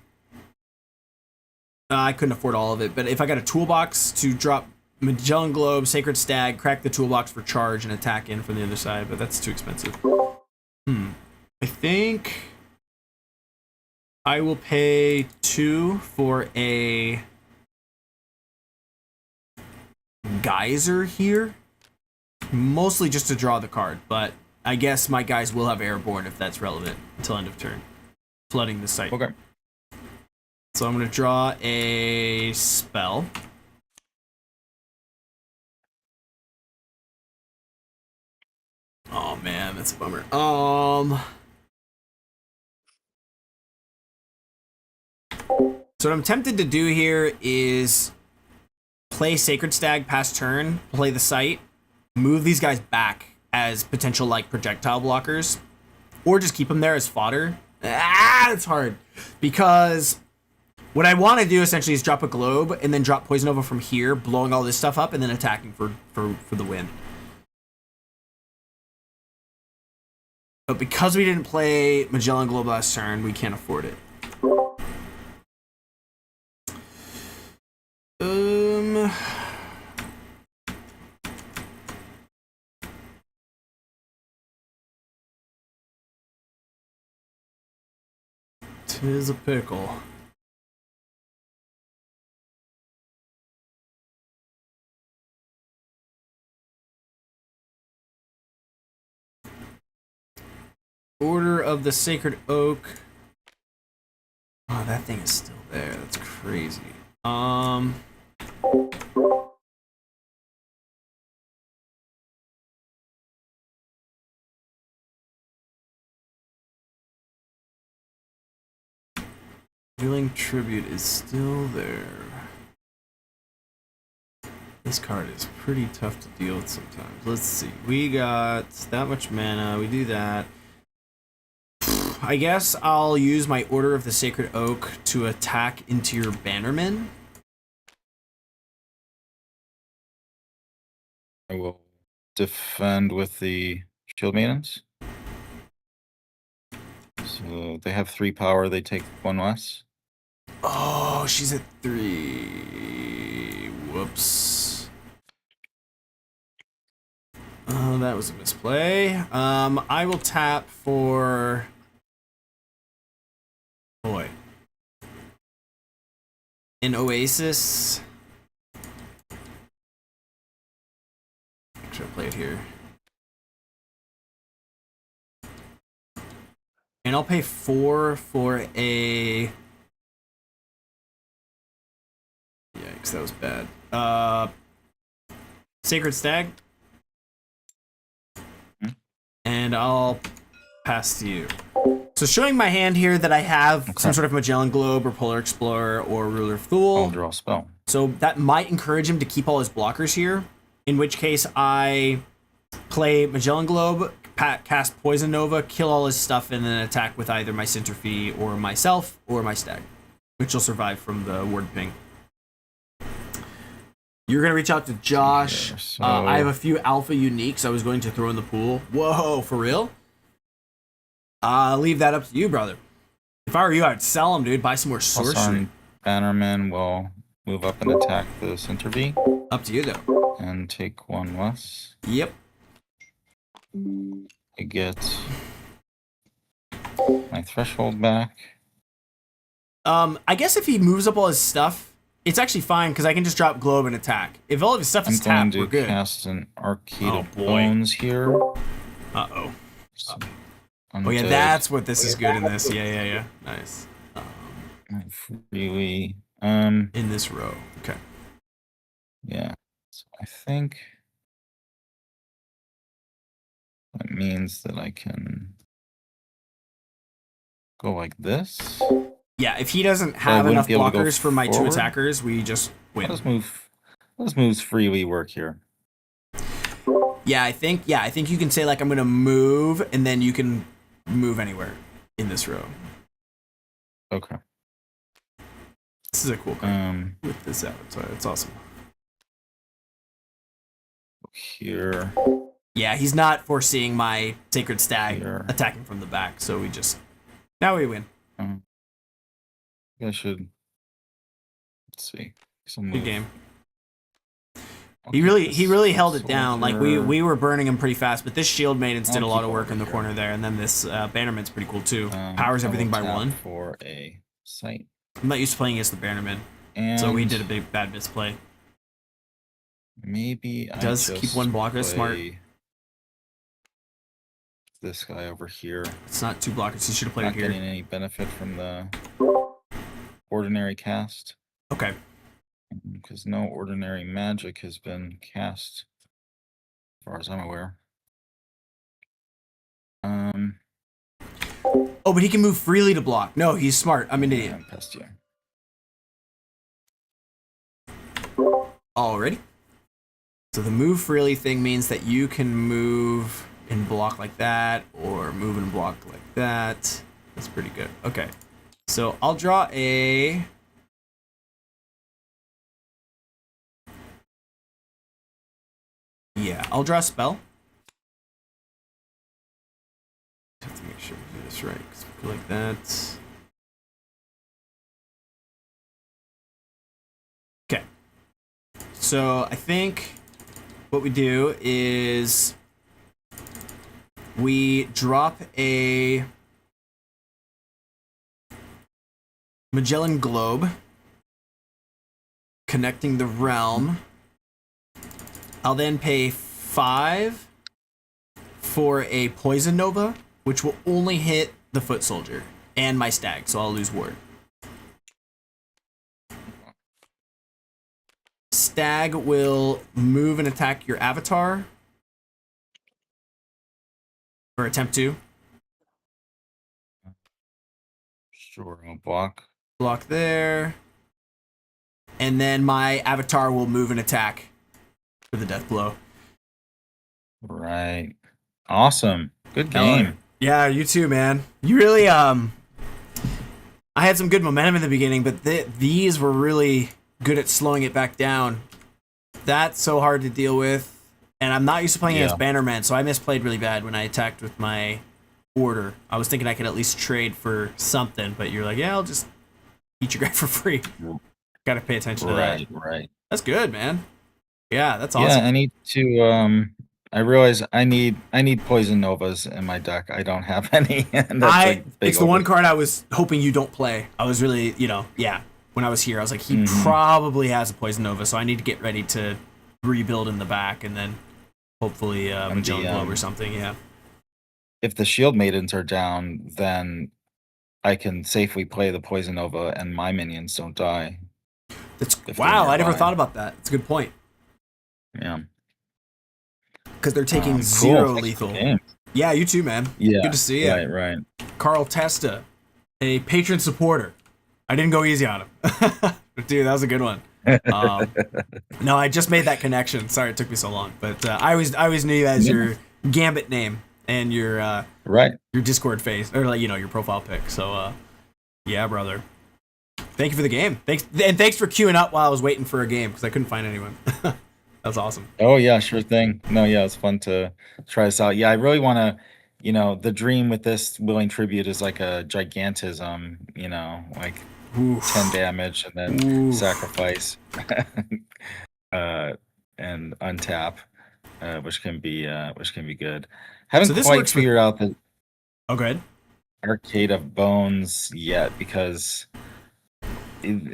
I couldn't afford all of it, but if I got a toolbox to drop Magellan Globe, Sacred Stag, crack the toolbox for charge and attack in from the other side, but that's too expensive. I think I will pay 2 for a geyser here. Mostly just to draw the card, but I guess my guys will have airborne if that's relevant until end of turn. Flooding the site. Okay. So I'm going to draw a spell. Oh man, that's a bummer. So what I'm tempted to do here is play Sacred Stag past turn, play the site, move these guys back as potential like projectile blockers, or just keep them there as fodder. It's hard because what I want to do essentially is drop a globe and then drop Poison Nova from here, blowing all this stuff up and then attacking for the win. But because we didn't play Magellan Globe last turn, we can't afford it. Tis a pickle. Order of the Sacred Oak. Oh, that thing is still there. That's crazy. Healing Tribute is still there. This card is pretty tough to deal with sometimes. Let's see. We got that much mana. We do that. I guess I'll use my Order of the Sacred Oak to attack into your Bannermen. I will defend with the Shield Maidens. So they have 3 power, they take 1 less. Oh, she's at 3. Whoops. Oh, that was a misplay. I will tap for... Boy. An Oasis. Should I play it here? And I'll pay 4 for a... Yikes, that was bad. Sacred Stag. And I'll pass to you. So showing my hand here that I have some sort of Magellan Globe or Polar Explorer or Ruler of Thule. I'll draw a spell. So that might encourage him to keep all his blockers here. In which case I play Magellan Globe, cast Poison Nova, kill all his stuff, and then attack with either my Centipede or myself or my Stag, which will survive from the Ward Ping. You're going to reach out to Josh. Yeah, so... I have a few alpha uniques I was going to throw in the pool. Whoa, for real? I'll leave that up to you, brother. If I were you, I'd sell them, dude. Buy some more sorcery. Bannerman will move up and attack this intervene. Up to you, though. And take one less. Yep. I get my threshold back. I guess if he moves up all his stuff, it's actually fine because I can just drop globe and attack. If all of his stuff is tapped, we're good. I'm going to cast an Arcade of Bones here. Uh-oh. Oh, yeah, that's what this is good in this. Yeah. Nice. Freely. In this row. Okay. Yeah. So I think that means that I can go like this. Yeah, if he doesn't have enough blockers for my 2 attackers, we just win. Let's move freely work here. Yeah, I think you can say like I'm gonna move, and then you can move anywhere in this row. Okay. This is a cool card with this avatar. It's awesome. Here. Yeah, he's not foreseeing my Sacred Stag attacking from the back, so now we win. I should. Let's see. Good game. He really held it down. Like we were burning him pretty fast, but this Shield Maidens did a lot of work in the corner there, and then this Bannerman's pretty cool too. Powers everything by 1 for a sight. I'm not used to playing against the Bannerman, so we did a bad misplay. Maybe it does keep 1 blocker. Smart. This guy over here. It's not 2 blockers. He should have played it here. Not getting any benefit from the ordinary cast. Okay. Because no ordinary magic has been cast, as far as I'm aware. Oh, but he can move freely to block. No, he's smart. I'm an idiot. Past you. Alrighty. So the move freely thing means that you can move and block like that, or move and block like that. That's pretty good. Okay. So I'll draw a... Yeah, I'll draw a spell. Have to make sure we do this right, because we go like that. Okay. So I think what we do is we drop a Magellan Globe, connecting the realm. I'll then pay 5 for a Poison Nova, which will only hit the Foot Soldier and my Stag, so I'll lose Ward. Stag will move and attack your avatar. Or attempt to. Sure, I'll block. Block there. And then my avatar will move and attack for the death blow. Right. Awesome. Good game. Yeah, you too, man. You really, I had some good momentum in the beginning, but these were really good at slowing it back down. That's so hard to deal with. And I'm not used to playing against Bannerman, so I misplayed really bad when I attacked with my order. I was thinking I could at least trade for something, but you're like, yeah, I'll just eat your guy for free. Got to pay attention to that. Right. That's good, man. Yeah, that's awesome. Yeah, I need to. I realize I need Poison Novas in my deck. I don't have any. And that's it's the one card I was hoping you don't play. I was really, when I was here, I was like, he probably has a Poison Nova, so I need to get ready to rebuild in the back, and then hopefully Magellan Globe or something. Yeah. If the Shield Maidens are down, then I can safely play the Poison Nova, and my minions don't die. Wow! I never thought about that. It's a good point. Yeah. Because they're taking 0 lethal. Yeah, you too, man. Yeah. Good to see you. Right. Carl Testa, a patron supporter. I didn't go easy on him. Dude, that was a good one. No, I just made that connection. Sorry it took me so long. But I always knew you as your Gambit name and your your Discord face, or your profile pic. So yeah, brother. Thank you for the game. Thanks for queuing up while I was waiting for a game, because I couldn't find anyone. That's awesome. Oh yeah, sure thing. No, yeah, it's fun to try this out. Yeah, I really want to the dream with this willing tribute is like a gigantism, like 10 Oof. damage and then Oof. sacrifice uh, and untap, which can be good. So Haven't this quite works with. figured out the Oh, good. Arcade of Bones yet because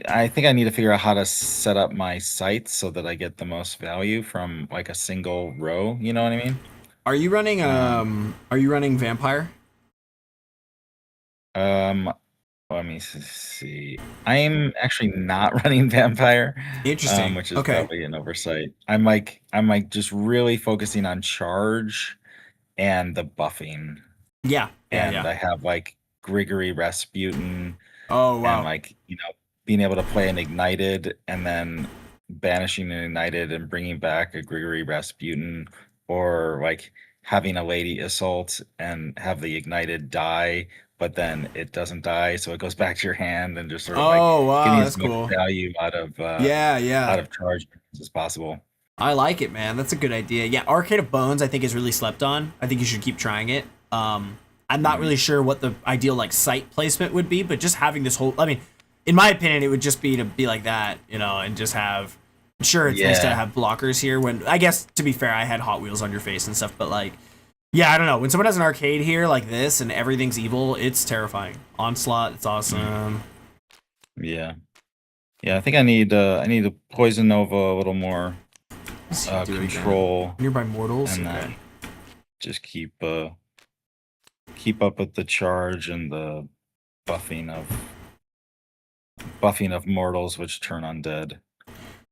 I think I need to figure out how to set up my sites so that I get the most value from like a single row. You know what I mean? Are you running Um, Are you running vampire? um, Let me see. I'm actually not running Vampire, Interesting. which is Okay. probably an oversight. I'm like just really focusing on charge and the buffing. Yeah. Yeah. And Yeah. I have like Grigory Rasputin Oh and wow. like, being able to play an ignited and then banishing an ignited and bringing back a Grigory Rasputin, or like having a Lady Assault and have the ignited die, but then it doesn't die, so it goes back to your hand, and just sort of like Oh getting wow. as That's much cool. value out of Yeah. Yeah. charge as possible. I like it, man. That's a good idea. Yeah, Arcade of Bones, I think, is really slept on. I think you should keep trying it. I'm not Mhm. really sure what the ideal like site placement would be, but just having this whole, I mean, in my opinion, it would just be to be like that, and just have. Sure, it's nice to Yeah. have blockers here. When I guess to be fair, I had Hot Wheels on your face and stuff, but like, yeah, I don't know. When someone has an arcade here like this and everything's evil, it's terrifying. Onslaught, it's Mm. awesome. Yeah. Yeah, I think I need to Poison Nova a little more What's he do again? control, Nearby mortals. and Okay. then just keep up with the charge and the buffing of mortals, which turn undead.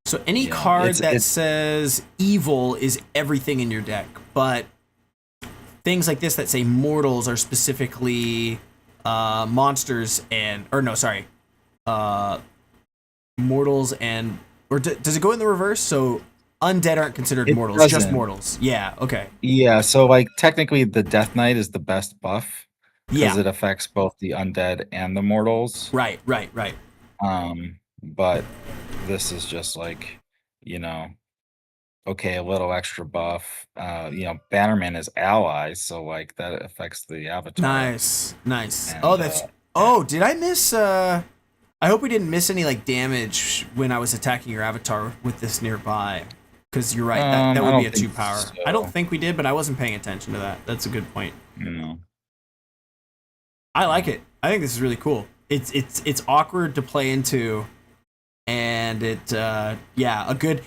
So any Yeah, card it's that it. says evil is everything in your deck, but things like this that say mortals are specifically monsters and or no, sorry, uh, mortals and or does it go in the reverse? So undead aren't considered It mortals, just doesn't. mortals. Yeah. Okay. Yeah, so like technically, the Death Knight is the best buff because Yeah. it affects both the undead and the mortals. Right. Right. Right. But this is just like, you know, okay, a little extra buff. Bannerman is allies, so like that affects the avatar. Nice. Nice. Oh, And that's. yeah. Oh, did I miss? I hope we didn't miss any like damage when I was attacking your avatar with this nearby. Because you're right, that I would be don't a think 2 power. I don't so. think we did, but I wasn't paying attention to that. That's a good point. You know. I like Yeah. it. I think this is really cool. It's awkward to play into, and a good.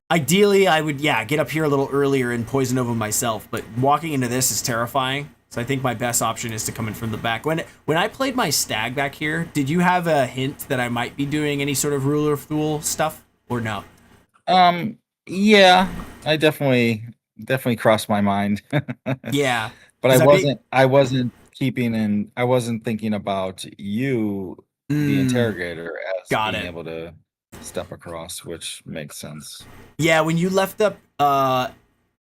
Ideally, I would get up here a little earlier and poison over myself, but walking into this is terrifying. So I think my best option is to come in from the back. When I played my stag back here, did you have a hint that I might be doing any sort of ruler of Thule stuff or no? Um, yeah, I definitely crossed my mind. Yeah, But I because I be wasn't I wasn't I wasn't thinking about you, the mm, interrogator, as got being it. able to step across, which makes sense. Yeah, when you left up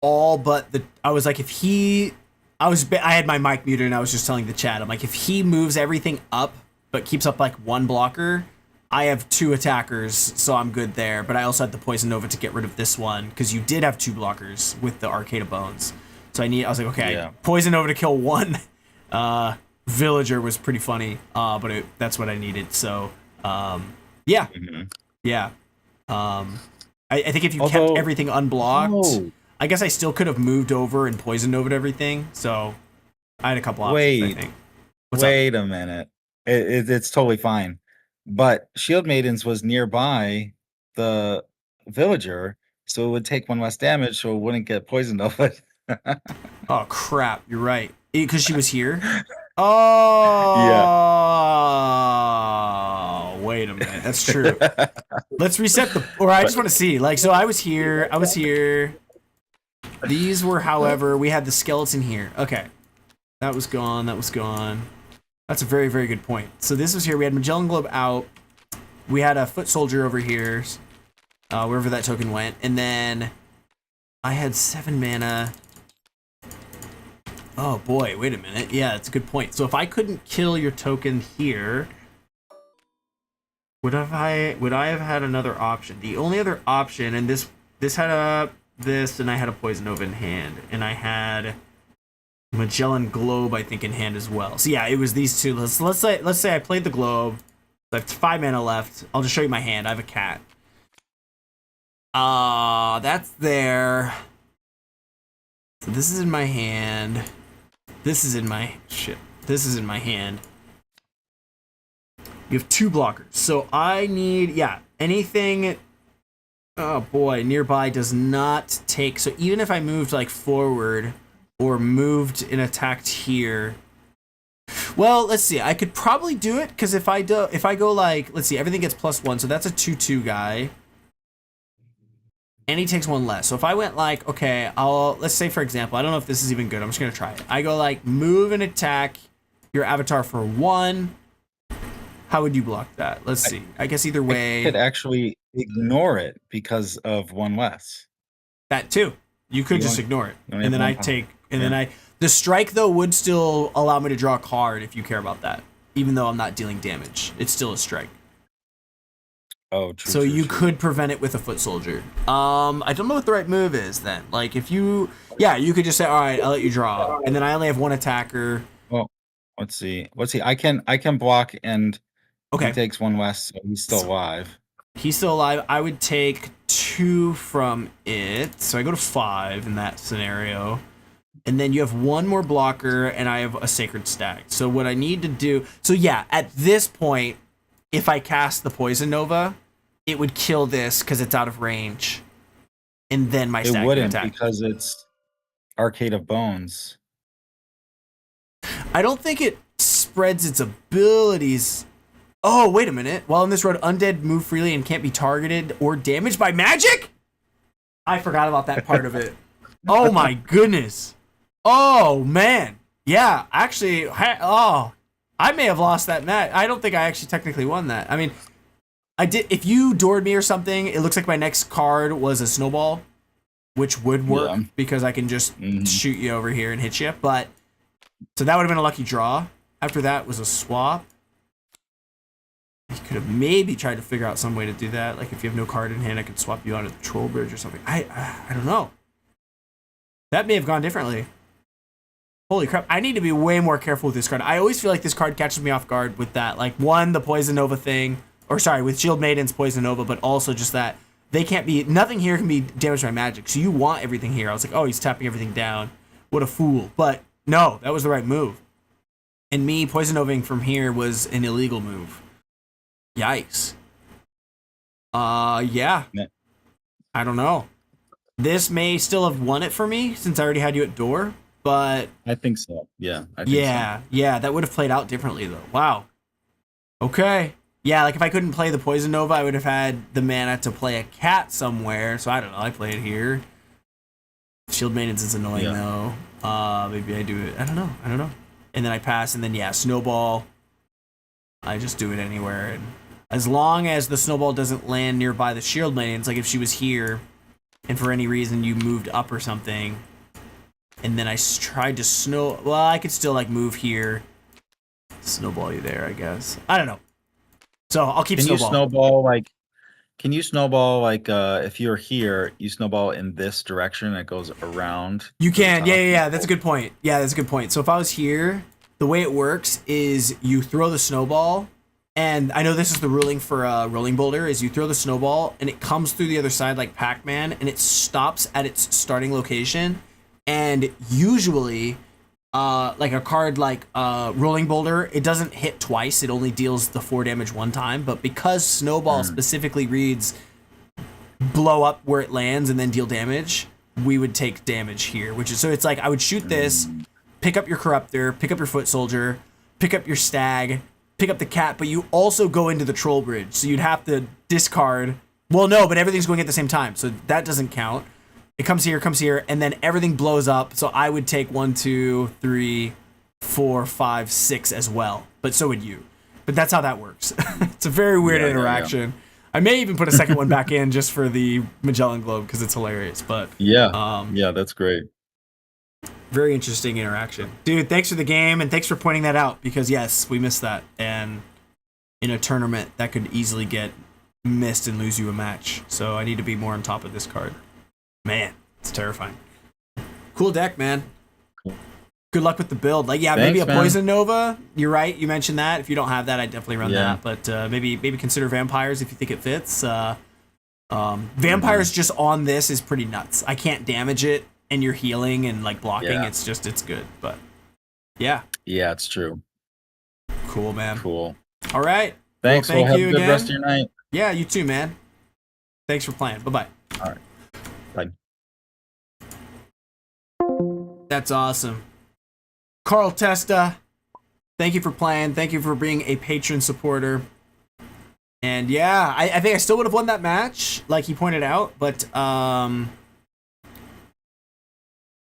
all but the I was like if he I had my mic muted and I was just telling the chat I'm like if he moves everything up but keeps up like one blocker, I have two attackers, so I'm good there, but I also had the poison nova to get rid of this one because you did have two blockers with the arcade of bones, so I was like okay, Yeah. poison nova to kill one villager was pretty funny, but that's what I needed, so yeah. Mhm. Yeah. Um, I think if you kept Although, everything unblocked, oh, I guess I still could have moved over and poisoned over everything. So I had a couple options, I wait, think. What's up? wait a minute. It's totally fine. But Shield Maidens was nearby the villager, so it would take one less damage, so it wouldn't get poisoned of it. Oh crap! You're right. Because she was here. Yeah. Oh, wait a minute. That's true. Let's reset the. Or I But just want to see. Like, so I was here. I was here. These were, however, we had the skeleton here. Okay, that was gone. That was gone. That's a very, very good point. So this was here. We had Magellan Globe out. We had a foot soldier over here, wherever that token went, and then I had 7 mana. Oh boy, wait a minute. Yeah, that's a good point. So if I couldn't kill your token here, would I have had another option? The only other option, and this had a this, and I had a poison nova in hand, and I had Magellan Globe, I think, in hand as well. So yeah, it was these two. Let's say I played the Globe. I have 5 mana left. I'll just show you my hand. I have a cat. That's there. So this is in my hand. This is in my This is in my hand. You have 2 blockers. So I need anything. Oh boy, nearby does not take. So even if I moved like forward or moved and attacked here. Well, let's see. I could probably do it because if I go like, let's see, everything gets +1, so that's a 2/2 guy. And he takes 1 less. So if I went like, okay, let's say for example, I don't know if this is even good. I'm just gonna try it. I go like move and attack your avatar for 1. How would you block that? Let's see. I guess either way. I could actually ignore it because of 1 less. That too. You could just ignore it. And then I take, and then the strike though would still allow me to draw a card if you care about that. Even though I'm not dealing damage. It's still a strike. Oh, true. So you could prevent it with a foot soldier. I don't know what the right move is then. Like if you could just say, all right, I'll let you draw. And then I only have 1 attacker. Well, let's see. I can block and he takes 1 less, so he's still alive. He's still alive. I would take 2 from it. So I go to 5 in that scenario. And then you have 1 more blocker, and I have a Sacred Stag. So what I need to do... So yeah, at this point, if I cast the Poison Nova, it would kill this because it's out of range. And then my Stag would attack. Because it's Arcade of Bones. I don't think it spreads its abilities... Oh, wait a minute. While in this road, undead move freely and can't be targeted or damaged by magic? I forgot about that part of it. Oh my goodness. Oh man. Yeah, actually, I may have lost that match. I don't think I actually technically won that. I mean, I did. If you doored me or something, it looks like my next card was a snowball, which would work because I can just shoot you over here and hit you. But so that would have been a lucky draw. After that was a swap. You could have maybe tried to figure out some way to do that. Like if you have no card in hand, I could swap you out of the Troll Bridge or something. I don't know. That may have gone differently. Holy crap. I need to be way more careful with this card. I always feel like this card catches me off guard with that. Like one, the Poison Nova thing. Or sorry, with Shield Maiden's Poison Nova, but also just that they can't be... Nothing here can be damaged by magic. So you want everything here. I was like, oh, he's tapping everything down. What a fool. But no, that was the right move. And me Poison Novaing from here was an illegal move. Yikes. Yeah. I don't know. This may still have won it for me since I already had you at door, but I think so. Yeah. Yeah, that would have played out differently though. Wow. Okay. Yeah, like if I couldn't play the Poison Nova, I would have had the mana to play a cat somewhere. So I don't know. I play it here. Shield Maidens is annoying though. Maybe I do it. I don't know. And then I pass, and then Snowball. I just do it anywhere, and as long as the snowball doesn't land nearby the Shield Maidens, like if she was here, and for any reason you moved up or something, and then I tried to well, I could still like move here, snowball you there, I guess. I don't know. So I'll keep snowball. Can you snowball like if you're here, you snowball in this direction and it goes around? You can, yeah. That's a good point. Yeah, that's a good point. So if I was here, the way it works is you throw the snowball, and I know this is the ruling for Rolling Boulder, is you throw the snowball, and it comes through the other side like Pac-Man, and it stops at its starting location, and usually, like a card like Rolling Boulder, it doesn't hit twice, it only deals the 4 damage 1 time, but because Snowball specifically reads blow up where it lands and then deal damage, we would take damage here, which is, so it's like I would shoot this, pick up your Corruptor, pick up your Foot Soldier, pick up your Stag, pick up the Cat, but you also go into the Troll Bridge, so you'd have to discard. Well, no, but everything's going at the same time, so that doesn't count. It comes here, and then everything blows up, so I would take 1, 2, 3, 4, 5, 6 as well, but so would you. But that's how that works. It's a very weird interaction. Yeah. I may even put a second one back in just for the Magellan Globe, because it's hilarious, but... Yeah, that's great. Very interesting interaction. Dude, thanks for the game, and thanks for pointing that out, because yes, we missed that, and in a tournament, that could easily get missed and lose you a match, so I need to be more on top of this card. Man, it's terrifying. Cool deck, man. Good luck with the build. Like, yeah, Thanks, maybe a man. Poison Nova. You're right. You mentioned that. If you don't have that, I'd definitely run Yeah. that. But maybe consider vampires if you think it fits. Vampires just on this is pretty nuts. I can't damage it, and you're healing and like blocking. Yeah. It's good. But yeah, Yeah, it's true. cool, man. Cool. All right. Thanks. Well, We'll thank have you a good again. rest of your night. Yeah, you too, man. Thanks for playing. Bye-bye. All right. Bye. That's awesome. Carl Testa, thank you for playing. Thank you for being a patron supporter. And yeah, I think I still would have won that match, like he pointed out, but I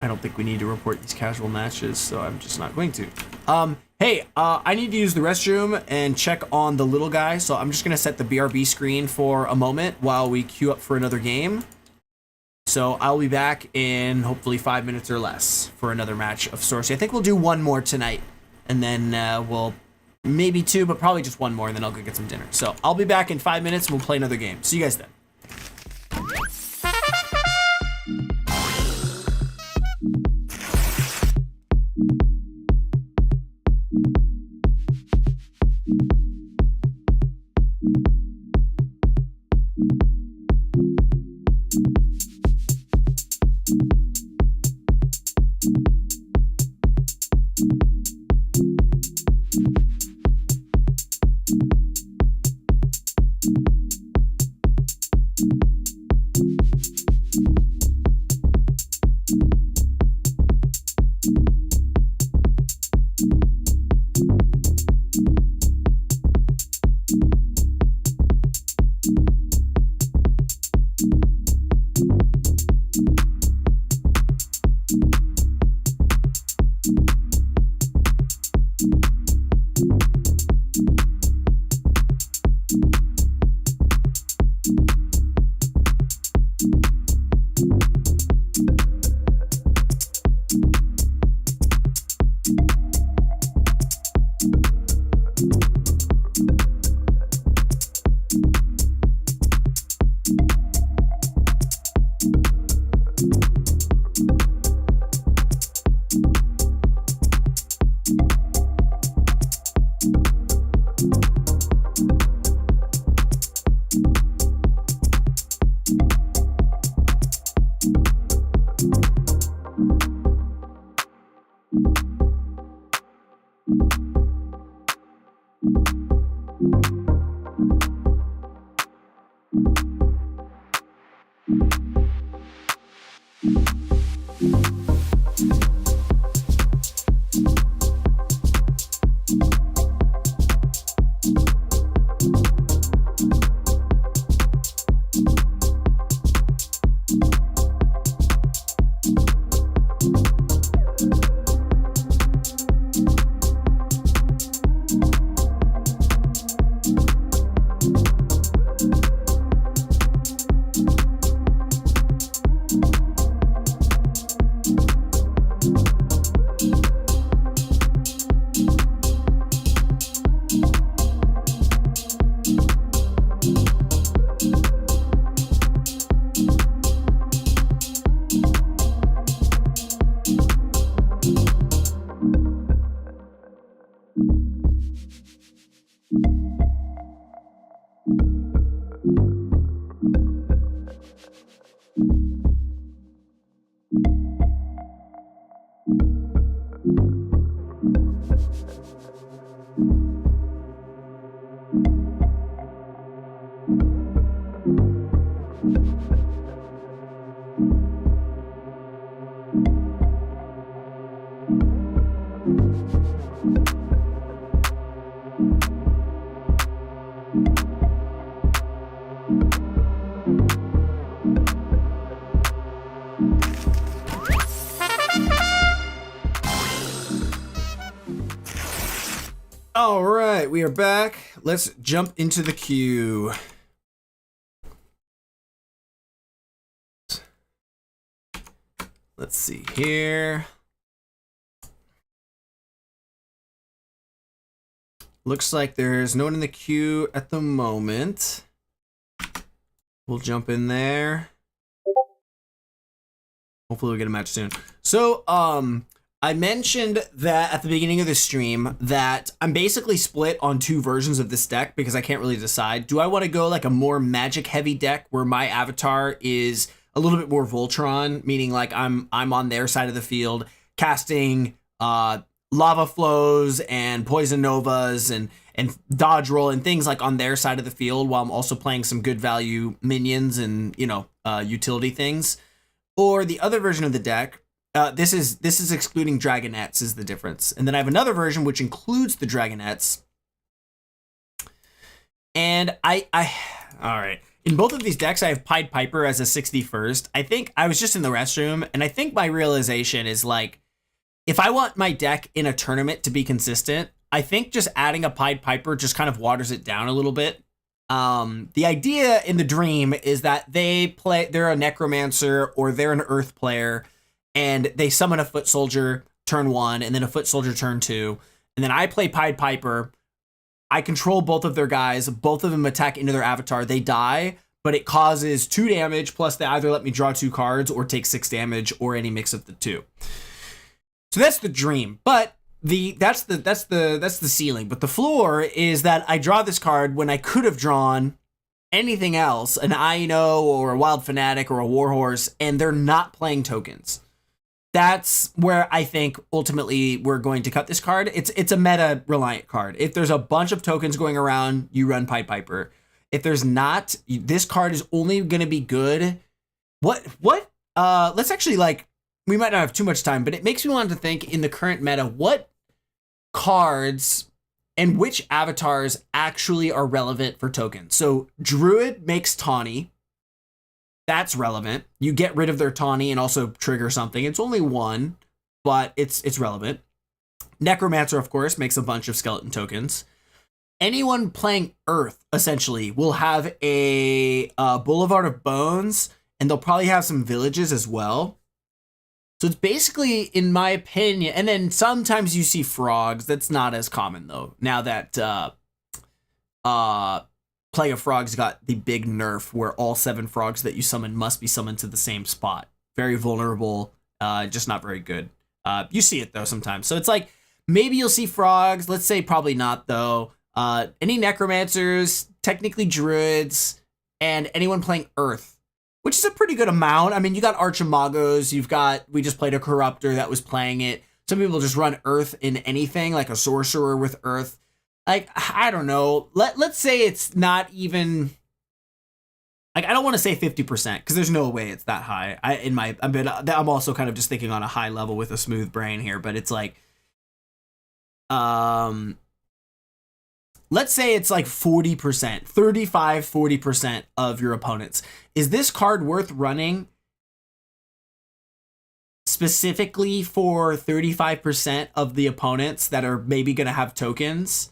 don't think we need to report these casual matches, so I'm just not going to. Hey, I need to use the restroom and check on the little guy, so I'm just gonna set the BRB screen for a moment while we queue up for another game. So I'll be back in hopefully 5 minutes or less for another match of Sorcery. I think we'll do one more tonight, and then we'll maybe two, but probably just one more, and then I'll go get some dinner. So I'll be back in 5 minutes, and we'll play another game. See you guys then. All right, we are back. Let's jump into the queue. Let's see here. Looks like there's no one in the queue at the moment. We'll jump in there. Hopefully we'll get a match soon. So, I mentioned that at the beginning of the stream that I'm basically split on two versions of this deck because I can't really decide. Do I want to go like a more magic heavy deck where my avatar is a little bit more Voltron, meaning like I'm on their side of the field casting lava flows and poison novas and dodge roll and things like on their side of the field while I'm also playing some good value minions and utility things, or the other version of the deck. This is excluding dragonettes is the difference. And then I have another version which includes the dragonettes. And I all right. In both of these decks, I have Pied Piper as a 61st. I think I was just in the restroom, and I think my realization is like, if I want my deck in a tournament to be consistent, I think just adding a Pied Piper just kind of waters it down a little bit. The idea in the dream is that they're a necromancer or they're an earth player, and they summon a foot soldier turn 1 and then a foot soldier turn 2. And then I play Pied Piper. I control both of their guys. Both of them attack into their avatar. They die, but it causes 2 damage. Plus they either let me draw 2 cards or take 6 damage or any mix of the two. So that's the dream. But that's the ceiling. But the floor is that I draw this card when I could have drawn anything else, an Aino or a Wild Fanatic or a Warhorse, and they're not playing tokens. That's where I think ultimately we're going to cut this card. It's a meta reliant card. If there's a bunch of tokens going around, you run Pied Piper. If there's not, this card is only going to be good. Let's actually, like, we might not have too much time, but it makes me want to think in the current meta, what cards and which avatars actually are relevant for tokens. So Druid makes Tawny. That's relevant. You get rid of their Tawny and also trigger something. It's only 1, but it's relevant. Necromancer, of course, makes a bunch of skeleton tokens. Anyone playing Earth, essentially, will have a Boulevard of Bones, and they'll probably have some villages as well. So it's basically, in my opinion, and then sometimes you see frogs. That's not as common, though, now that Plague of Frogs got the big nerf where all 7 frogs that you summon must be summoned to the same spot. Very vulnerable, just not very good. You see it, though, sometimes. So it's like, maybe you'll see frogs. Let's say probably not, though. Any necromancers, technically druids, and anyone playing Earth, which is a pretty good amount. I mean, you got Archimagos, we just played a Corruptor that was playing it. Some people just run Earth in anything, like a Sorcerer with Earth. Like, I don't know. Let's say it's not even, like, I don't want to say 50% because there's no way it's that high. I'm also kind of just thinking on a high level with a smooth brain here, but it's like, let's say it's like 40%, 35-40% of your opponents. Is this card worth running specifically for 35% of the opponents that are maybe going to have tokens?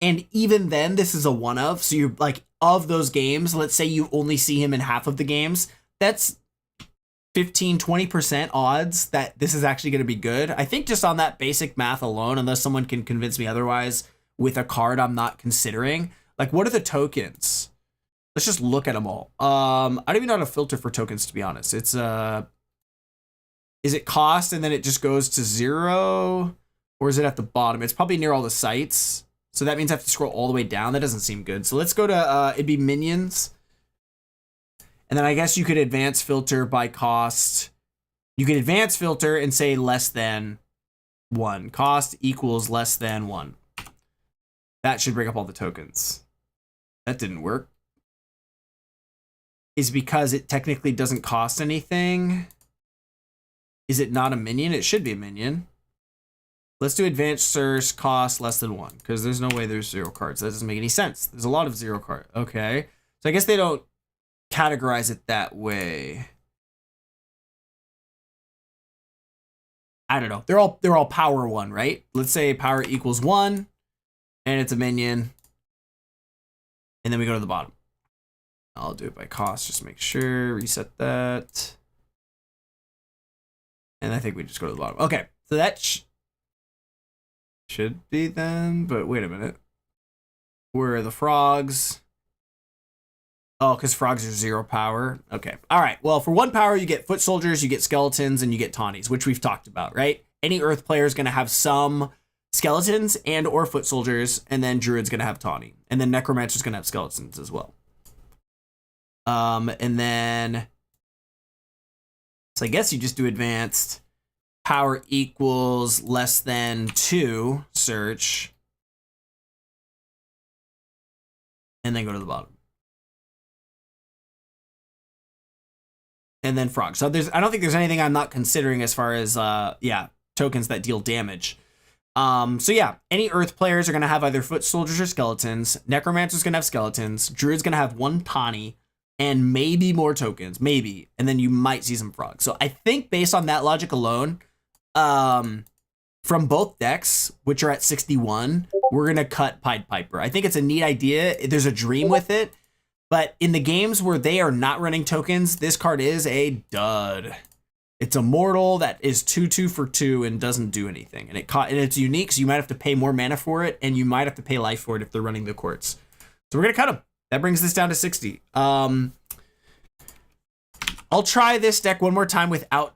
And even then, this is a one of. So you're like, of those games, let's say you only see him in half of the games. That's 15-20% odds that this is actually going to be good. I think just on that basic math alone, unless someone can convince me otherwise with a card I'm not considering, like, what are the tokens? Let's just look at them all. I don't even know how to filter for tokens, to be honest. It's is it cost and then it just goes to 0, or is it at the bottom? It's probably near all the sites. So that means I have to scroll all the way down. That doesn't seem good. So let's go to, it'd be minions. And then I guess you could advance filter by cost. You could advance filter and say less than 1. Cost equals less than 1. That should bring up all the tokens. That didn't work. Is because it technically doesn't cost anything. Is it not a minion? It should be a minion. Let's do advanced search, cost less than 1, because there's no way there's 0 cards. That doesn't make any sense. There's a lot of 0 cards. Okay. So I guess they don't categorize it that way. I don't know. They're all power 1, right? Let's say power equals 1, and it's a minion. And then we go to the bottom. I'll do it by cost, just make sure, reset that. And I think we just go to the bottom. Okay, so that should be then, but wait a minute. Where are the frogs? Oh, because frogs are 0 power. Okay, all right. Well, for 1 power, you get foot soldiers, you get skeletons, and you get tawnies, which we've talked about, right? any Earth player is going to have some skeletons and or foot soldiers, and then Druid's going to have tawny, and then Necromancer's going to have skeletons as well. And then, so I guess you just do advanced. Power equals less than 2, search. And then go to the bottom. And then frog. So I don't think there's anything I'm not considering as far as, tokens that deal damage. So yeah, any Earth players are going to have either foot soldiers or skeletons. Necromancer's going to have skeletons. Druid's going to have 1 tawny. And maybe more tokens. Maybe. And then you might see some frogs. So I think based on that logic alone, from both decks, which are at 61, we're going to cut Pied Piper. I think it's a neat idea. There's a dream with it. But in the games where they are not running tokens, this card is a dud. It's a mortal that is 2/2 for 2 and doesn't do anything. And it's unique, so you might have to pay more mana for it, and you might have to pay life for it if they're running the quartz. So we're going to cut them. That brings this down to 60. I'll try this deck one more time without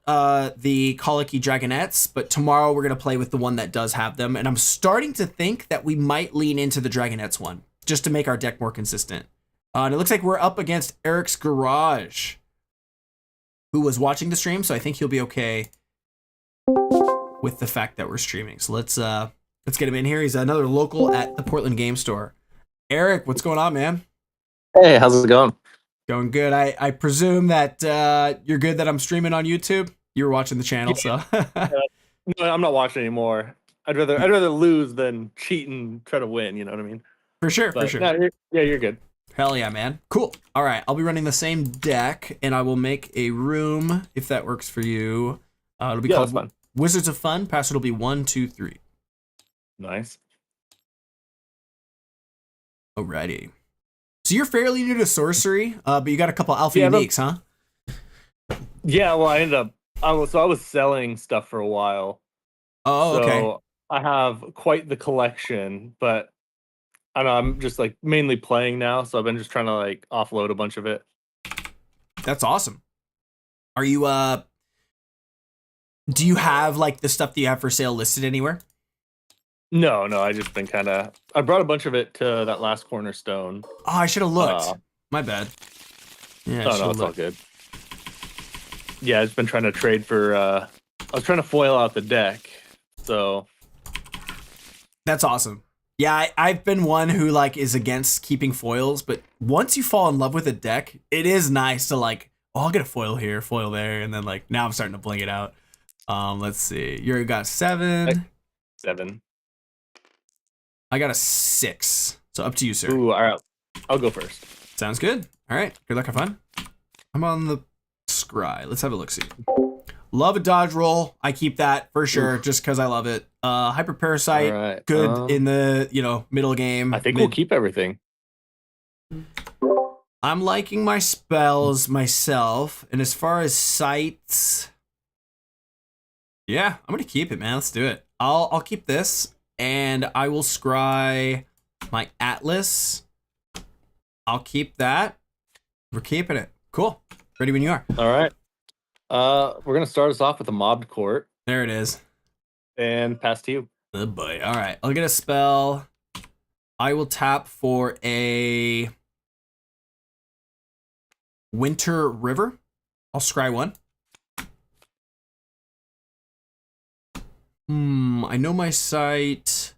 the Colicky Dragonettes, but tomorrow we're going to play with the one that does have them. And I'm starting to think that we might lean into the Dragonettes one, just to make our deck more consistent. And it looks like we're up against Eric's Garage, who was watching the stream, so I think he'll be okay with the fact that we're streaming. So let's get him in here. He's another local at the Portland Game Store. Eric, what's going on, man? Hey, how's it going? Going good. I presume that you're good that I'm streaming on YouTube. You were watching the channel, so. No, I'm not watching anymore. I'd rather lose than cheat and try to win. You know what I mean? For sure. No, you're good. Hell yeah, man. Cool. All right, I'll be running the same deck, and I will make a room if that works for you. It'll be called Wizards of Fun. Password will be 123. Nice. Alrighty. So you're fairly new to Sorcery, but you got a couple alpha uniques, huh? Yeah, well, I was selling stuff for a while. Oh, okay. So I have quite the collection, but I don't know, I'm just like mainly playing now, so I've been just trying to like offload a bunch of it. That's awesome. Are you do you have like the stuff that you have for sale listed anywhere? No, I just been I brought a bunch of it to that last cornerstone. Oh, I should have looked. My bad. Yeah, no, it's all good. Yeah, I've been trying to trade for I was trying to foil out the deck. So that's awesome. Yeah, I've been one who like is against keeping foils, but once you fall in love with a deck, it is nice to like, oh, I'll get a foil here, foil there, and then like now I'm starting to bling it out. Let's see. You got 7. 7. I got a 6. So up to you, sir. Ooh, all right. I'll go first. Sounds good. All right. Good luck, have fun. I'm on the scry. Let's have a look-see. Love a dodge roll. I keep that for sure, just because I love it. Hyper Parasite, right. good in the middle game. I think we'll keep everything. I'm liking my spells myself, and as far as sights, yeah, I'm gonna keep it, man. Let's do it. I'll keep this, and I will scry my Atlas. I'll keep that. We're keeping it. Cool. Ready when you are. All right. We're gonna start us off with a mobbed court. There it is. And pass to you. Oh boy. All right. I'll get a spell. I will tap for a Winter River. I'll scry 1. I know my site.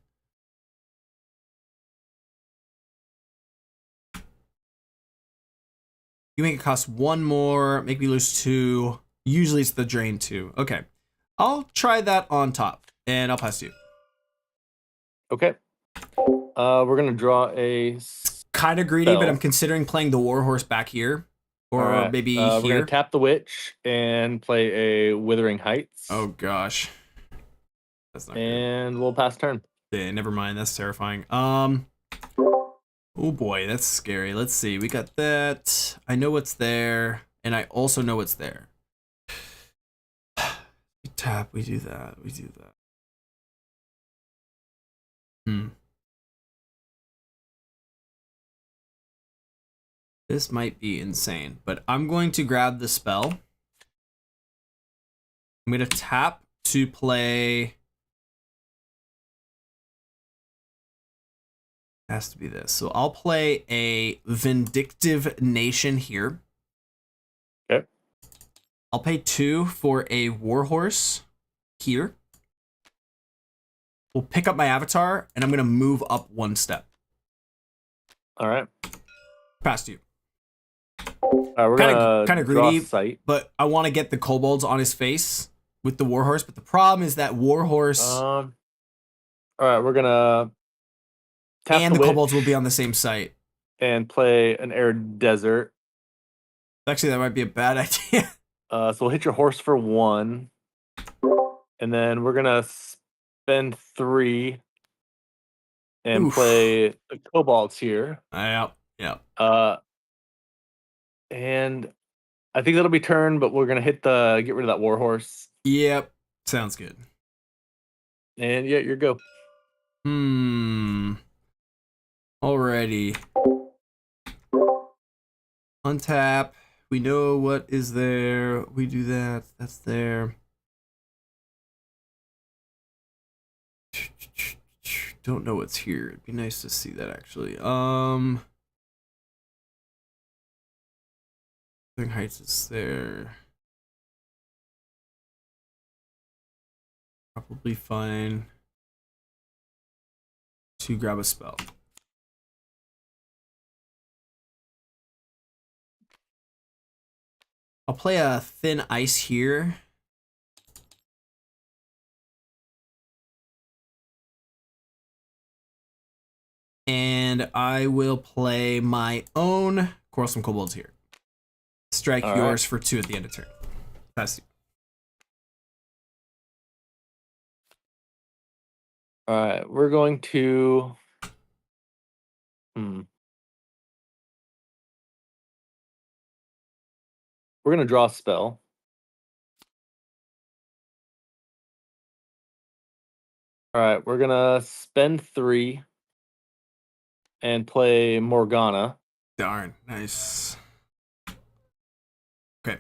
You make it cost 1 more, make me lose 2. Usually it's the drain 2. Okay. I'll try that on top, and I'll pass to you. Okay. We're gonna draw a kind of greedy, but I'm considering playing the Warhorse back here. Or maybe here. We're gonna tap the Witch and play a Withering Heights. Oh gosh. That's not good. And we'll pass turn. Yeah, never mind, that's terrifying. Oh boy, that's scary. Let's see. We got that. I know what's there, and I also know what's there. We tap, we do that, we do that. This might be insane, but I'm going to grab the spell. I'm going to tap to play. Has to be this. So I'll play a Vindictive Nation here. Okay. I'll pay 2 for a Warhorse here. We'll pick up my avatar, and I'm going to move up 1 step. All right. Past you. All right, we're gonna Kind of draw greedy, sight. but I want to get the kobolds on his face with the Warhorse. But the problem is that Warhorse All right, we're gonna tap and the witch kobolds will be on the same site. and play an arid desert. Actually, that might be a bad idea. So we'll hit your horse for 1, and then we're gonna spend 3 and Oof. play the kobolds here. Yep. And I think that'll be turn, but we're gonna get rid of that warhorse. Yep. Sounds good. And yeah, you're go. Alrighty. Untap. We know what is there. We do that. That's there. Don't know what's here. It'd be nice to see that actually. Heights is there. Probably fine. To grab a spell. I'll play a Thin Ice here. And I will play my own Quarrelsome Kobolds here. Strike All yours right. for 2 at the end of turn. Pass you. All right, we're going to. We're gonna draw a spell. All right, we're gonna spend 3 and play Morgana. Darn, nice. Okay.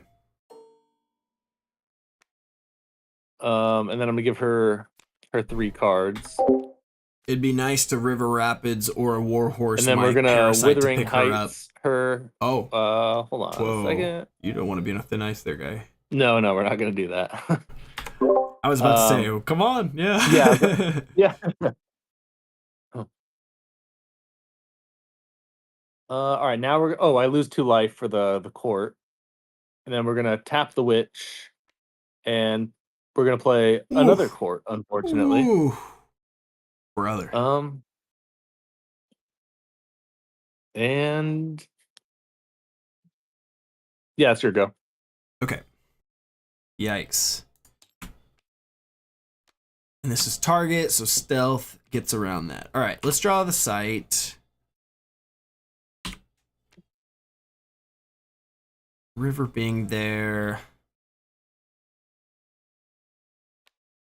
And then I'm gonna give her 3 cards. It'd be nice to River Rapids or a Warhorse. And then we're gonna Withering Heights her. Oh. Hold on Whoa. a second. You don't want to be in a Thin Ice there, guy. No, we're not gonna do that. I was about to say, oh, come on. Yeah. Yeah. Yeah. All right, now I lose 2 life for the court. And then we're gonna tap the witch, and we're gonna play another court, unfortunately. Ooh. Brother. And yeah, it's your go. Okay. Yikes. And this is target, so stealth gets around that. All right, let's draw the site. River being there.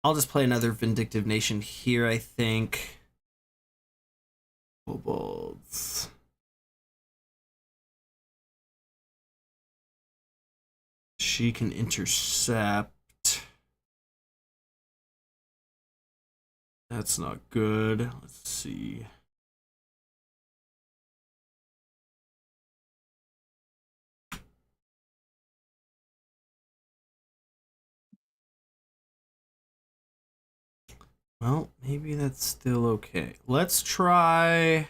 I'll just play another Vindictive Nation here, I think. Kobolds. She can intercept. That's not good. Let's see. Well, maybe that's still okay. Let's try.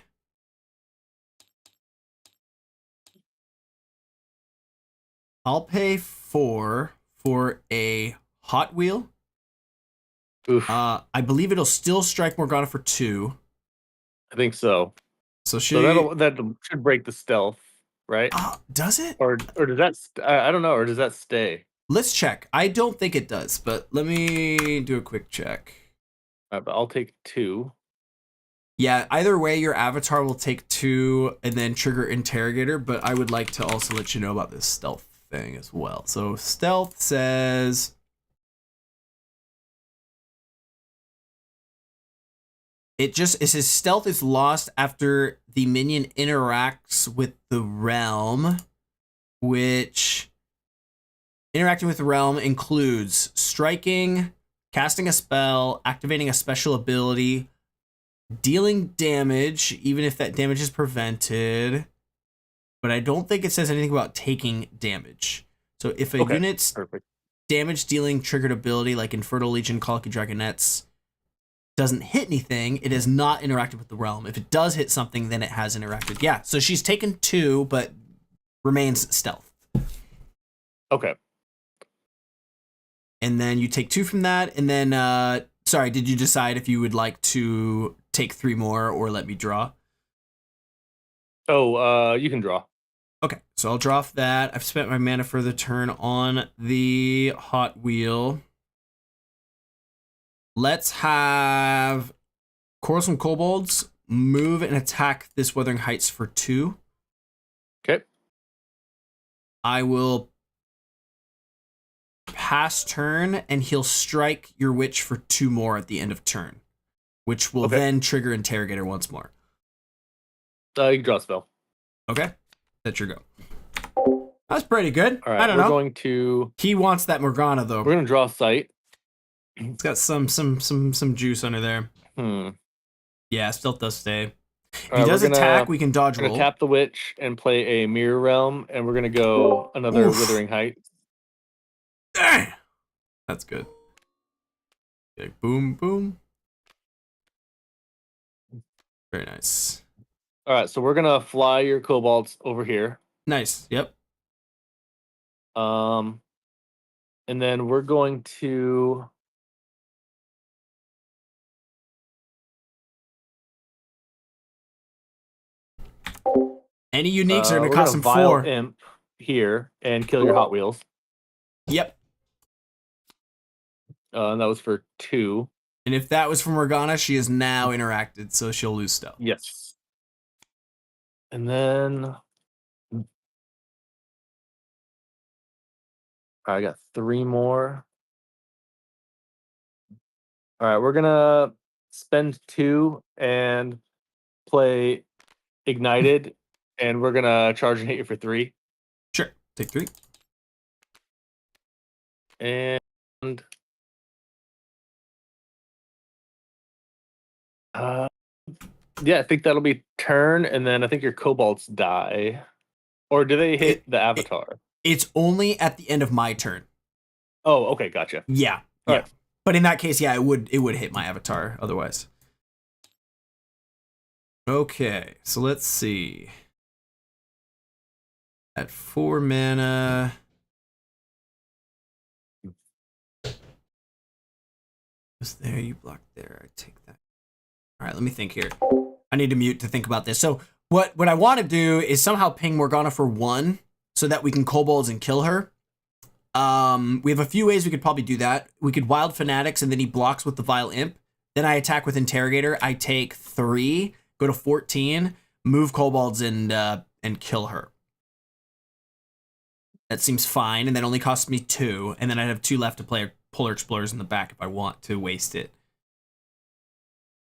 I'll pay 4 for a Hot Wheel. Oof. I believe it'll still strike Morgana for 2. I think so. So that should break the stealth, right? Does it? Or does that? I don't know. Or does that stay? Let's check. I don't think it does, but let me do a quick check. All right, but I'll take 2. Yeah, either way, your avatar will take 2 and then trigger Interrogator, but I would like to also let you know about this stealth thing as well. So stealth says... It says stealth is lost after the minion interacts with the realm, which interacting with the realm includes striking, casting a spell, activating a special ability, dealing damage, even if that damage is prevented. But I don't think it says anything about taking damage. So if a unit's perfect. damage dealing triggered ability like Infernal Legion, Colicky Dragonettes doesn't hit anything, it has not interacted with the realm. If it does hit something, then it has interacted. Yeah, so she's taken 2, but remains stealth. Okay. And then you take 2 from that, and then, sorry, did you decide if you would like to take 3 more or let me draw? Oh, you can draw. Okay, so I'll draw off that. I've spent my mana for the turn on the Hot Wheel. Let's have Quarrelsome Kobolds move and attack this Wuthering Heights for 2. Okay. I will pass turn, and he'll strike your witch for 2 more at the end of turn, which will then trigger Interrogator once more. You can draw a spell. Okay, that's your go. That's pretty good. All right, I don't know. Going to. He wants that Morgana though. We're gonna draw sight. It's got some juice under there. Yeah, stealth does stay. If he does attack, we can dodge roll. We're gonna tap the witch and play a Mirror Realm, and we're gonna go another Withering Heights. That's good. Okay, boom, boom. Very nice. All right, so we're gonna fly your kobolds over here. Nice. Yep. And then we're going to. Any uniques are going to cost him Vile 4. Imp here and kill your Hot Wheels. Yep. And that was for 2. And if that was from Morgana, she is now interacted, so she'll lose stealth. Yes. And then I got 3 more. All right, we're gonna spend 2 and play Ignited, and we're gonna charge and hit you for 3. Sure, take 3. And yeah, I think that'll be turn, and then I think your kobolds die. Or do they hit the avatar? It's only at the end of my turn. Oh, okay, gotcha. Yeah. All yeah. right. But in that case, yeah, it would hit my avatar otherwise. Okay, so let's see. At 4 mana. Was there, you blocked there. I take that. All right, let me think here. I need to mute to think about this. So what I want to do is somehow ping Morgana for 1 so that we can kobolds and kill her. We have a few ways we could probably do that. We could Wild Fanatics, and then he blocks with the Vile Imp. Then I attack with Interrogator. I take 3, go to 14, move kobolds, and kill her. That seems fine, and that only costs me 2. And then I have 2 left to play Polar Explorers in the back if I want to waste it.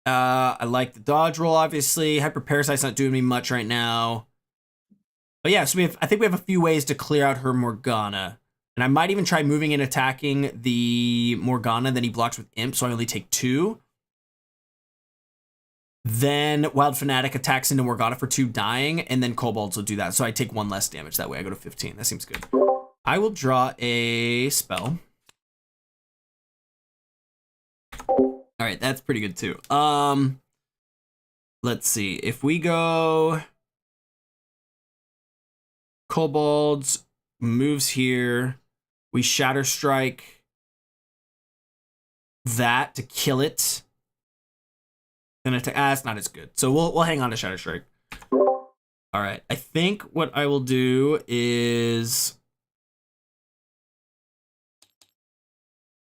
I like the dodge roll, obviously. Hyper Parasite's not doing me much right now. But yeah, so I think we have a few ways to clear out her Morgana. And I might even try moving and attacking the Morgana, then he blocks with Imp, so I only take 2. Then Wild Fanatic attacks into Morgana for 2 dying, and then kobolds will do that. So I take 1 less damage that way. I go to 15. That seems good. I will draw a spell. All right, that's pretty good too. Let's see. If we go kobolds, moves here, we Shatter Strike that to kill it. Then attack. It's not as good. So we'll hang on to Shatter Strike. All right. I think what I will do is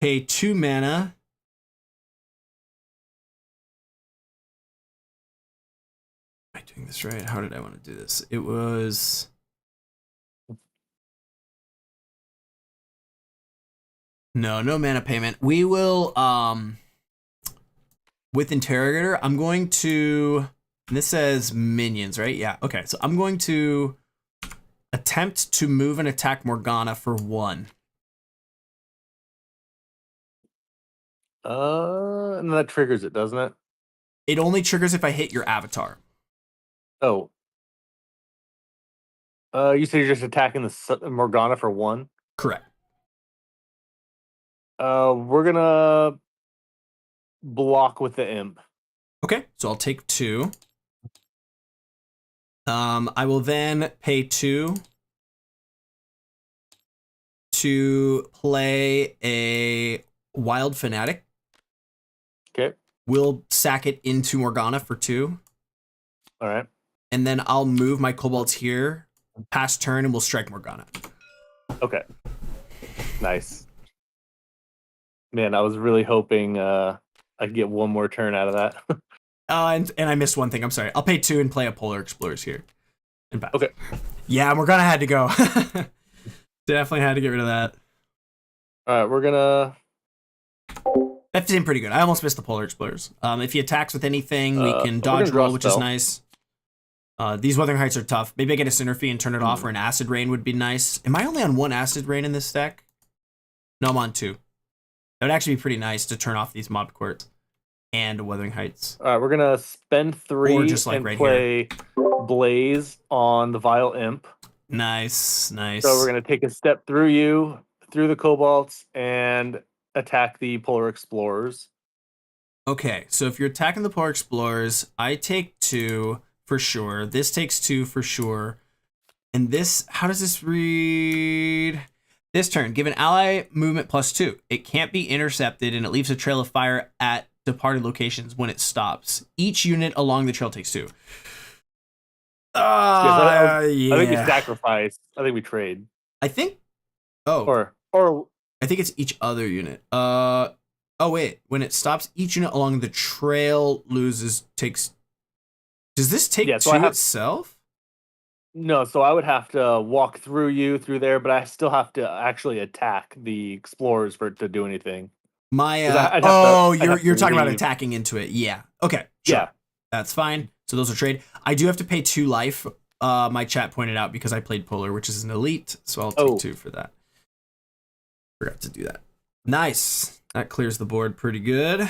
pay 2 mana. Am I doing this right? How did I want to do this? It was no mana payment. We will with Interrogator, I'm going to, and this says minions, right? Yeah. Okay. So I'm going to attempt to move and attack Morgana for 1. And that triggers it, doesn't it? It only triggers if I hit your avatar. Oh. You said you're just attacking the Morgana for 1? Correct. We're gonna block with the imp. Okay, so I'll take 2. I will then pay 2 to play a Wild Fanatic. Okay. We'll sack it into Morgana for 2. All right. And then I'll move my kobolds here, pass turn, and we'll strike Morgana. Okay. Nice. Man, I was really hoping I'd get one more turn out of that. And I missed one thing. I'm sorry. I'll pay 2 and play a Polar Explorers here. Okay. Yeah, Morgana had to go. Definitely had to get rid of that. All right, we're gonna. That seemed pretty good. I almost missed the Polar Explorers. If he attacks with anything, we can we're dodge gonna draw roll, a which is spell. nice. These Wuthering Heights are tough. Maybe I get a Sinnerfee and turn it off, or an Acid Rain would be nice. Am I only on 1 Acid Rain in this deck? No, I'm on 2. That would actually be pretty nice to turn off these Mob Courts and Wuthering Heights. All right, we're gonna spend 3 Or just like and right play Blaze on the Vile Imp. Nice, nice. So we're gonna take a step through you, through the Kobolds, and attack the Polar Explorers. Okay, so if you're attacking the Polar Explorers, I take 2 for sure. This takes 2 for sure. And this, how does this read? This turn, give an ally movement +2. It can't be intercepted, and it leaves a trail of fire at departed locations when it stops. Each unit along the trail takes 2. I think we Yeah. sacrifice. I think we trade. I think. Oh, Or I think it's each other unit. Oh wait, when it stops, each unit along the trail takes. Does this take Yeah, so 2 itself? no. So I would have to walk through there, but I still have to actually attack the Explorers for it to do anything. My 'Cause I'd have oh, to you're talking about leave. attacking into it. Yeah. Okay. Sure. Yeah. That's fine. So those are trade. I do have to pay 2 life. My chat pointed out because I played Polar, which is an elite, so I'll take 2 for that. Forgot to do that. Nice. That clears the board pretty good.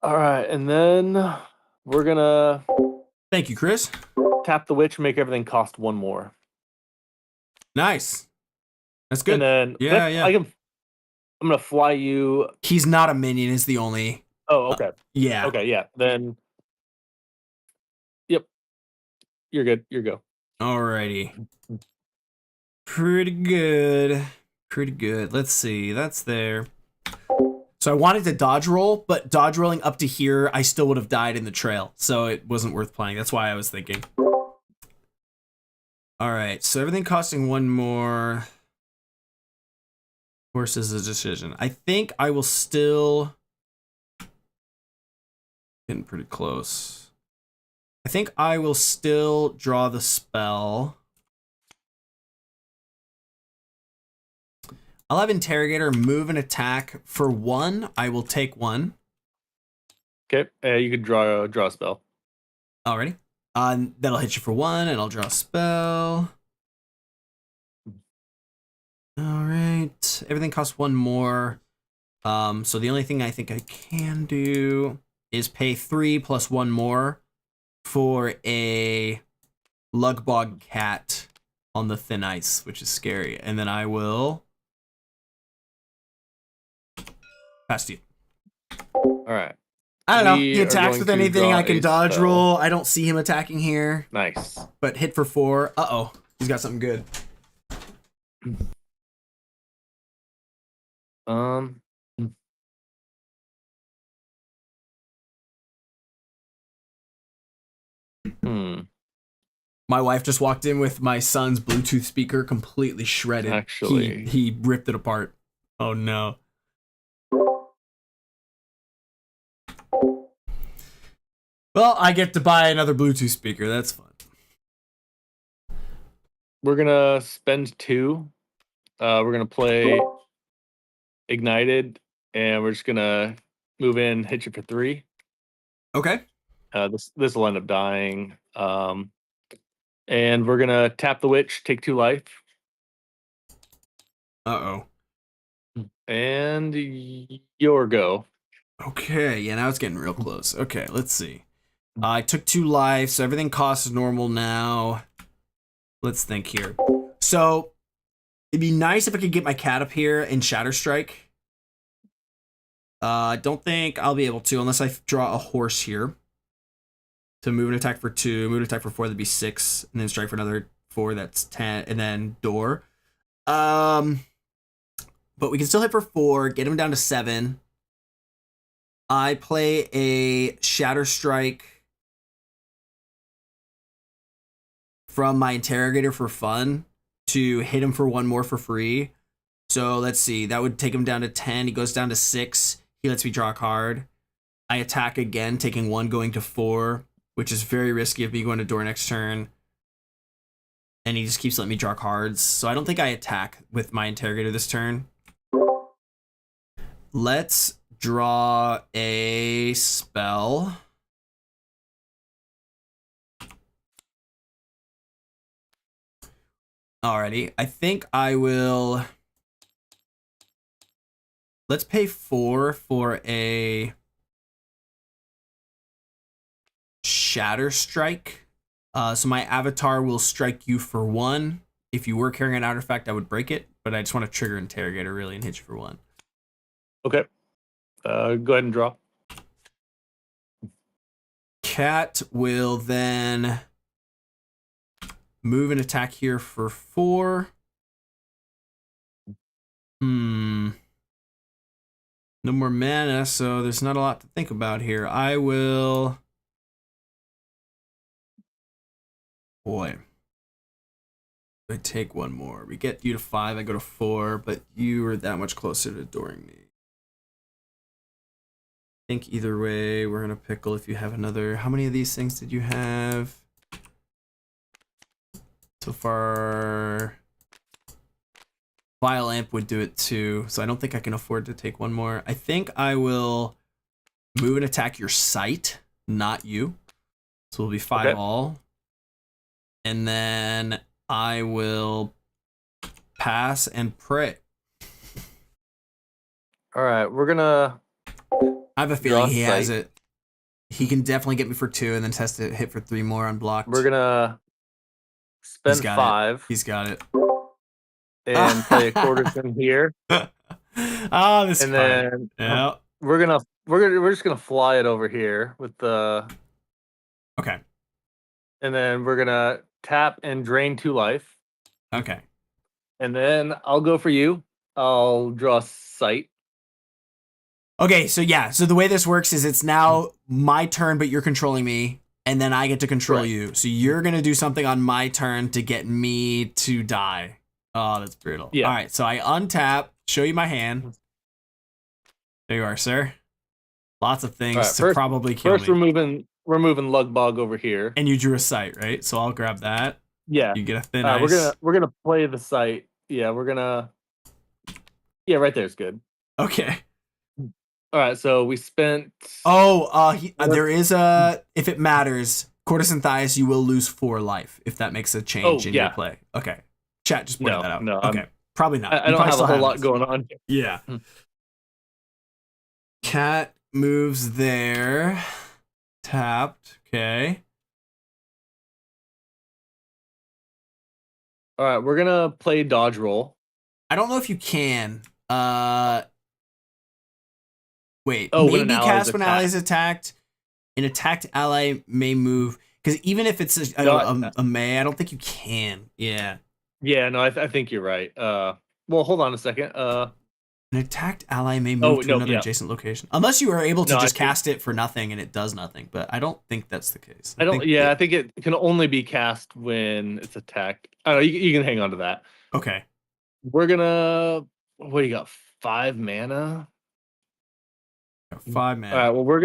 All right, and then we're gonna Thank you, Chris. tap the witch, make everything cost 1 more. Nice. That's good. And then Yeah. I'm gonna fly you. He's not a minion. Is the only. Oh, okay. Yeah. Okay, yeah. Then, yep. You're good. You go. Alrighty. Pretty good. Pretty good. Let's see. That's there. So I wanted to dodge roll, but dodge rolling up to here, I still would have died in the trail. So it wasn't worth playing. That's why I was thinking. Alright, so everything costing 1 more. Horse is a decision. I think I will still. Getting pretty close. I think I will still draw the spell. I'll have Interrogator move and attack for 1. I will take 1. Okay, you could draw a spell. Alrighty. That'll hit you for 1, and I'll draw a spell. Alright. Everything costs 1 more. So the only thing I think I can do is pay 3 plus 1 more for a Lugbog Cat on the Thin Ice, which is scary. And then I will pass to you. All right. I don't know. We He are attacks going with to anything. draw I can a dodge spell. roll. I don't see him attacking here. Nice. But hit for 4. Uh-oh. He's got something good. My wife just walked in with my son's Bluetooth speaker completely shredded. Actually. He ripped it apart. Oh no. Well, I get to buy another Bluetooth speaker. That's fun. We're gonna spend 2. We're gonna play Ignited, and we're just gonna move in, hit you for 3. Okay. This will end up dying. And we're gonna tap the witch, take 2 life, Uh-oh. and your go. Okay, yeah, now it's getting real close. Okay, let's see. I took 2 life, so everything costs normal now. Let's think here. So it'd be nice if I could get my cat up here and Shatter Strike. I don't think I'll be able to unless I draw a horse here. To move and attack for 2, move and attack for 4, that'd be 6, and then strike for another 4, that's 10, and then door. But we can still hit for 4, get him down to 7. I play a Shatter Strike from my Interrogator for fun to hit him for 1 more for free. So let's see, that would take him down to 10. He goes down to 6. He lets me draw a card. I attack again, taking 1, going to 4, which is very risky of me going to door next turn. And he just keeps letting me draw cards. So I don't think I attack with my Interrogator this turn. Let's draw a spell. Alrighty, I think I will... Let's pay 4 for a Shatter Strike. So my avatar will strike you for 1. If you were carrying an artifact, I would break it, but I just want to trigger Interrogator really and hit you for 1. Okay. Go ahead and draw. Cat will then move and attack here for 4. No more mana, so there's not a lot to think about here. I will... Boy. I take 1 more. We get you to 5, I go to 4, but you are that much closer to adoring me. I think either way, we're gonna pickle if you have another... How many of these things did you have? So far... Vile Amp would do it too, so I don't think I can afford to take 1 more. I think I will move and attack your sight, not you. So it'll be 5 Okay. all. And then I will pass and pray. All right, we're gonna. I have a feeling Draw he has sight. it. He can definitely get me for 2 and then has to hit for 3 more unblocked. We're gonna He's spend got 5 it. He's got it. and play a courtesan here, Oh, this and card. then Yeah. we're just gonna fly it over here with the, Okay. and then we're gonna tap and drain 2 life, Okay. and then I'll go for you. I'll draw sight. Okay, so yeah, so the way this works is it's now my turn, but you're controlling me, and then I get to control Correct. you. So you're gonna do something on my turn to get me to die. Oh, that's brutal. Yeah. All right, so I untap, show you my hand. There you are, sir. Lots of things All right, to probably kill First, me. we're moving Lugbog over here. And you drew a sight, right? So I'll grab that. Yeah. You get a thin We're ice. gonna play the sight. Yeah, we're gonna. Yeah, right there's good. Okay. All right, so we spent. Oh, there is a, if it matters, Courtesan Thias, you will lose 4 life if that makes a change in your play. Okay. Chat just pointed that out. No, okay. Probably not. I don't have a whole lot going on. Yeah. Cat moves there. Tapped. Okay. All right, we're gonna play dodge roll. I don't know if you can. Wait. Oh, maybe when an ally's cast when allies attacked. An attacked ally may move. Because even if it's a May, I don't think you can. Yeah. Yeah, no, I think you're right. Well, hold on a second. An attacked ally may move to another adjacent location. Unless you are able to just cast it for nothing and it does nothing. But I don't think that's the case. I think it can only be cast when it's attacked. I don't know, you can hang on to that. Okay. We're gonna. What do you got? 5 mana? 5 mana. All right, well, we're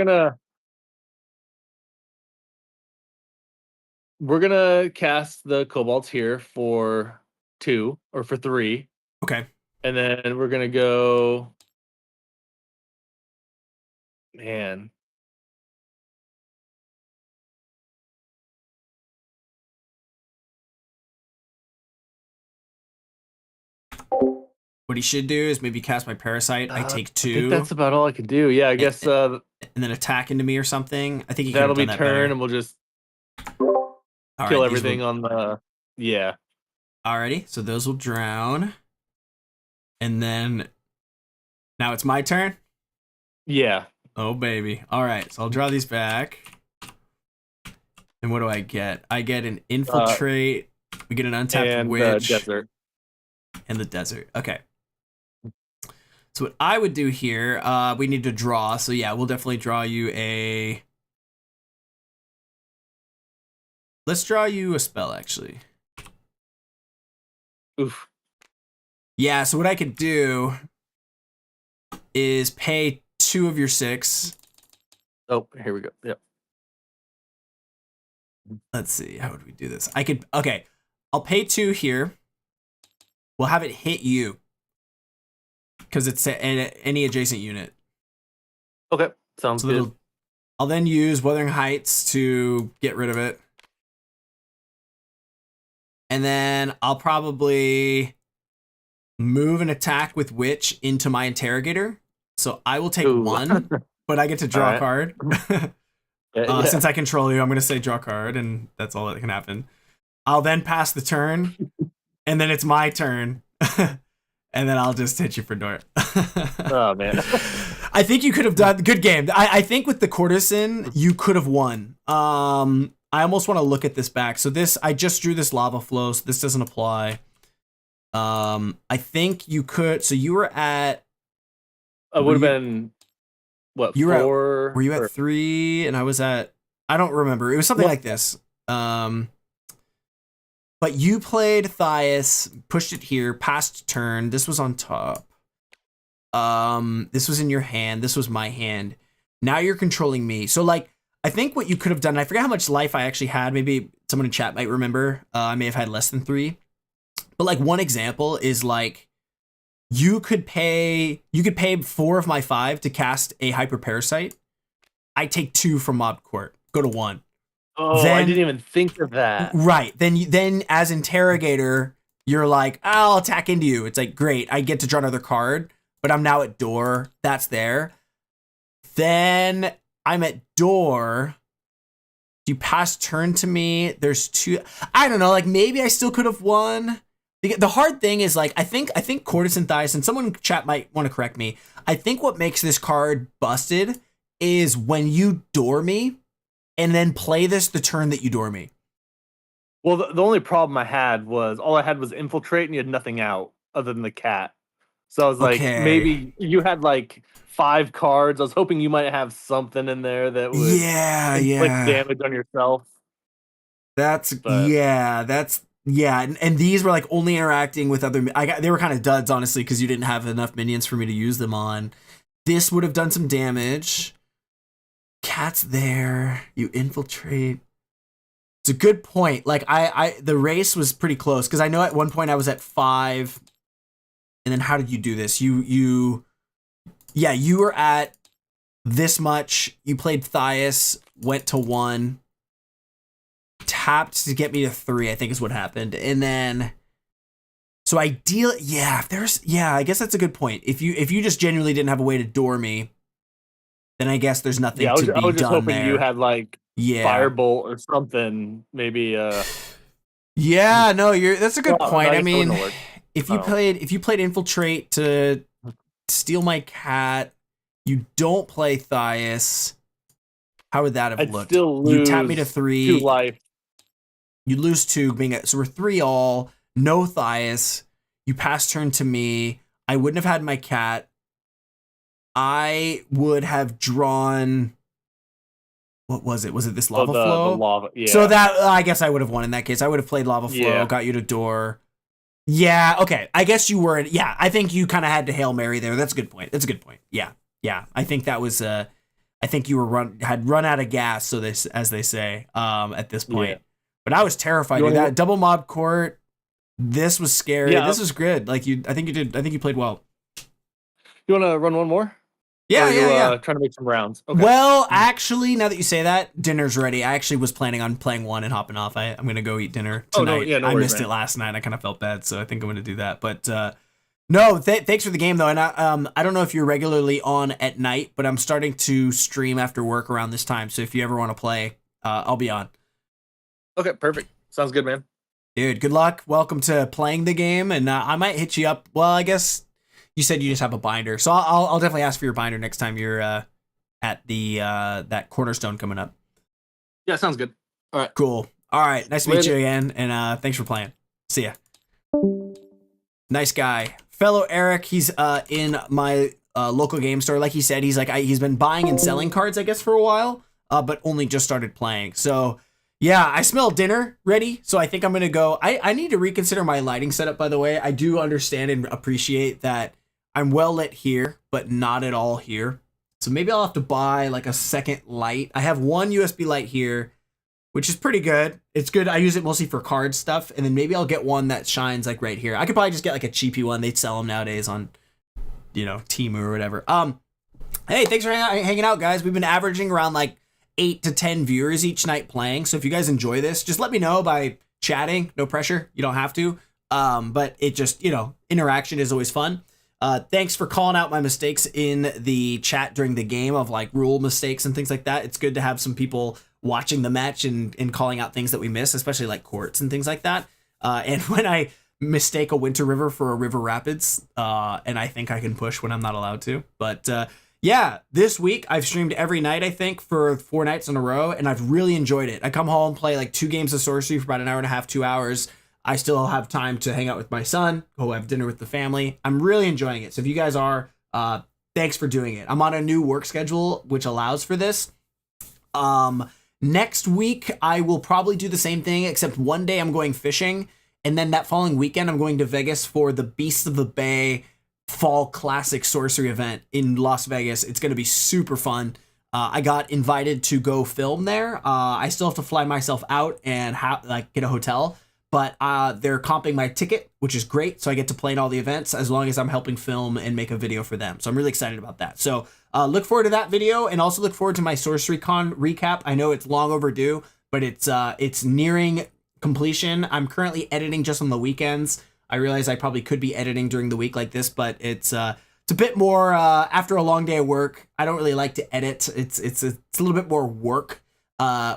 gonna cast the kobolds here for 2 or for 3. Okay. And then we're gonna go. Man. what he should do is maybe cast my parasite. I take 2. I think that's about all I can do. Yeah, I guess and then attack into me or something. I think he could that'll have done be that turn, better. and we'll just All kill right, everything on the. Yeah. Alrighty, so those will drown. And then now it's my turn? Yeah. Oh, baby. All right, so I'll draw these back. And what do I get? I get an infiltrate. We get an untapped and witch. desert. And the desert. Okay. So what I would do here, we need to draw. So yeah, we'll definitely draw you a... Let's draw you a spell, actually. Oof. Yeah, so what I could do is pay 2 of your 6. Oh, here we go. Yep. Let's see, how would we do this? I could, okay, I'll pay 2 here. We'll have it hit you. Because it's any adjacent unit. Okay, sounds good. I'll then use Wuthering Heights to get rid of it. And then I'll probably move an attack with Witch into my Interrogator. So I will take 1, but I get to draw a card. Since I control you, I'm going to say draw a card, and that's all that can happen. I'll then pass the turn, and then it's my turn. And then I'll just hit you for Dort. Oh, man. I think you could have done good game. I think with the Courtesan, you could have won. I almost want to look at this back. So this, I just drew this lava flow, so this doesn't apply. I think you could. So you were at. It would have been what? You 4? Were you at 3? And I was at. I don't remember. It was something like this. But you played Thias, pushed it here, passed turn. This was on top. This was in your hand. This was my hand. Now you're controlling me. So like, I think what you could have done, I forget how much life I actually had. Maybe someone in chat might remember. I may have had less than 3. But like one example is like, you could pay 4 of my 5 to cast a hyper parasite. I take 2 from Mob Court. Go to 1. Oh, I didn't even think of that. Right. Then as Interrogator, you're like, I'll attack into you. It's like, great, I get to draw another card, but I'm now at door. That's there. Then I'm at door. You pass turn to me. There's 2. I don't know. Like maybe I still could have won. The hard thing is like, I think Courtesan Thias, and someone in chat might want to correct me. I think what makes this card busted is when you door me and then play this the turn that you door me. Well, the only problem I had was all I had was infiltrate, and you had nothing out other than the cat. So I was like, maybe you had like 5 cards. I was hoping you might have something in there that would inflict damage on yourself. And these were like only interacting with other. They were kind of duds, honestly, because you didn't have enough minions for me to use them on. This would have done some damage. Cat's there. You infiltrate. It's a good point. Like the race was pretty close because I know at one point I was at 5. And then how did you do this? You were at this much. You played Thias, went to 1, tapped to get me to 3, I think is what happened. And then, so I guess that's a good point. If you just genuinely didn't have a way to door me, then I guess there's nothing to be done there. I was just hoping you had like Firebolt or something, maybe. Yeah, no, that's a good point. I mean, if you played Infiltrate to steal my cat, you don't play Thias. How would that have looked? Still lose you tap me to 3. 2 life. You lose 2, so we're 3 all. No Thias. You pass turn to me. I wouldn't have had my cat. I would have drawn. What was it? Was it this lava flow? The lava, yeah. So that I guess I would have won in that case. I would have played lava flow, got you to door. Yeah. Okay. I guess you were. Yeah. I think you kind of had to Hail Mary there. That's a good point. Yeah. Yeah. I think that was. I think you had run out of gas. So this, as they say, at this point. Yeah. But I was terrified. Dude, that double mob court. This was scary. Yeah. This was good. Like I think you did. I think you played well. You want to run one more? Yeah. Trying to make some rounds. Okay. Well, actually, now that you say that, dinner's ready. I actually was planning on playing 1 and hopping off. I'm gonna go eat dinner tonight. No I worries, missed it last night. I kind of felt bad, so I think I'm gonna do that. But No, thanks for the game though, and I don't know if you're regularly on at night, but I'm starting to stream after work around this time. So if you ever want to play, I'll be on. Okay, perfect. Sounds good, man. Dude, good luck. Welcome to playing the game, and I might hit you up. Well, I guess you said you just have a binder, so I'll definitely ask for your binder next time you're at the that Cornerstone coming up. Yeah, sounds good. All right, cool. All right, nice to meet you again, and thanks for playing. See ya. Nice guy. Fellow Eric, he's in my local game store. Like he said, he's been buying and selling cards, I guess, for a while, but only just started playing. So yeah, I smell dinner ready. So I think I'm gonna go. I need to reconsider my lighting setup. By the way, I do understand and appreciate that I'm well lit here, but not at all here. So maybe I'll have to buy like a second light. I have one USB light here, which is pretty good. It's good. I use it mostly for card stuff. And then maybe I'll get one that shines like right here. I could probably just get like a cheapy one. They'd sell them nowadays on, Temu or whatever. Hey, thanks for hanging out, guys. We've been averaging around like 8 to 10 viewers each night playing. So if you guys enjoy this, just let me know by chatting. No pressure. You don't have to. But it just, interaction is always fun. Thanks for calling out my mistakes in the chat during the game of like rule mistakes and things like that. It's good to have some people watching the match and calling out things that we miss, especially like courts and things like that. And when I mistake a Winter River for a River Rapids, and I think I can push when I'm not allowed to. But yeah, this week I've streamed every night, I think, for 4 nights in a row, and I've really enjoyed it. I come home, play like 2 games of Sorcery for about an hour and a half, 2 hours. I still have time to hang out with my son, go have dinner with the family. I'm really enjoying it. So if you guys are, thanks for doing it. I'm on a new work schedule, which allows for this. Next week, I will probably do the same thing, except one day I'm going fishing, and then that following weekend, I'm going to Vegas for the Beasts of the Bay Fall Classic Sorcery event in Las Vegas. It's going to be super fun. I got invited to go film there. I still have to fly myself out and get a hotel, but they're comping my ticket, which is great. So I get to play in all the events as long as I'm helping film and make a video for them. So I'm really excited about that. So look forward to that video, and also look forward to my SorceryCon recap. I know it's long overdue, but it's nearing completion. I'm currently editing just on the weekends. I realize I probably could be editing during the week like this, but it's a bit more after a long day of work. I don't really like to edit. It's a little bit more work.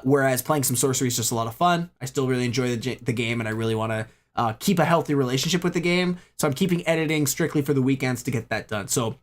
Whereas playing some Sorcery is just a lot of fun. I still really enjoy the game, and I really want to keep a healthy relationship with the game. So I'm keeping editing strictly for the weekends to get that done. So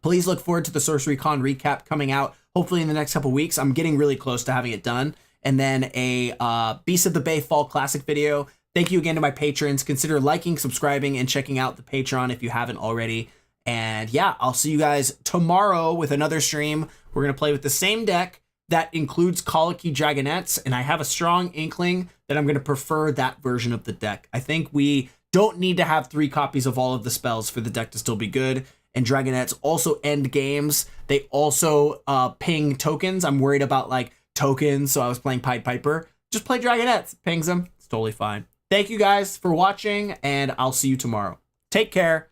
please look forward to the SorceryCon recap coming out hopefully in the next couple weeks. I'm getting really close to having it done. And then a Beast of the Bay Fall Classic video. Thank you again to my patrons. Consider liking, subscribing, and checking out the Patreon if you haven't already. And yeah, I'll see you guys tomorrow with another stream. We're going to play with the same deck that includes Colicky Dragonettes, and I have a strong inkling that I'm going to prefer that version of the deck. I think we don't need to have 3 copies of all of the spells for the deck to still be good. And Dragonettes also end games. They also ping tokens. I'm worried about like tokens, so I was playing Pied Piper. Just play Dragonettes. Pings them. It's totally fine. Thank you guys for watching, and I'll see you tomorrow. Take care,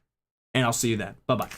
and I'll see you then. Bye-bye.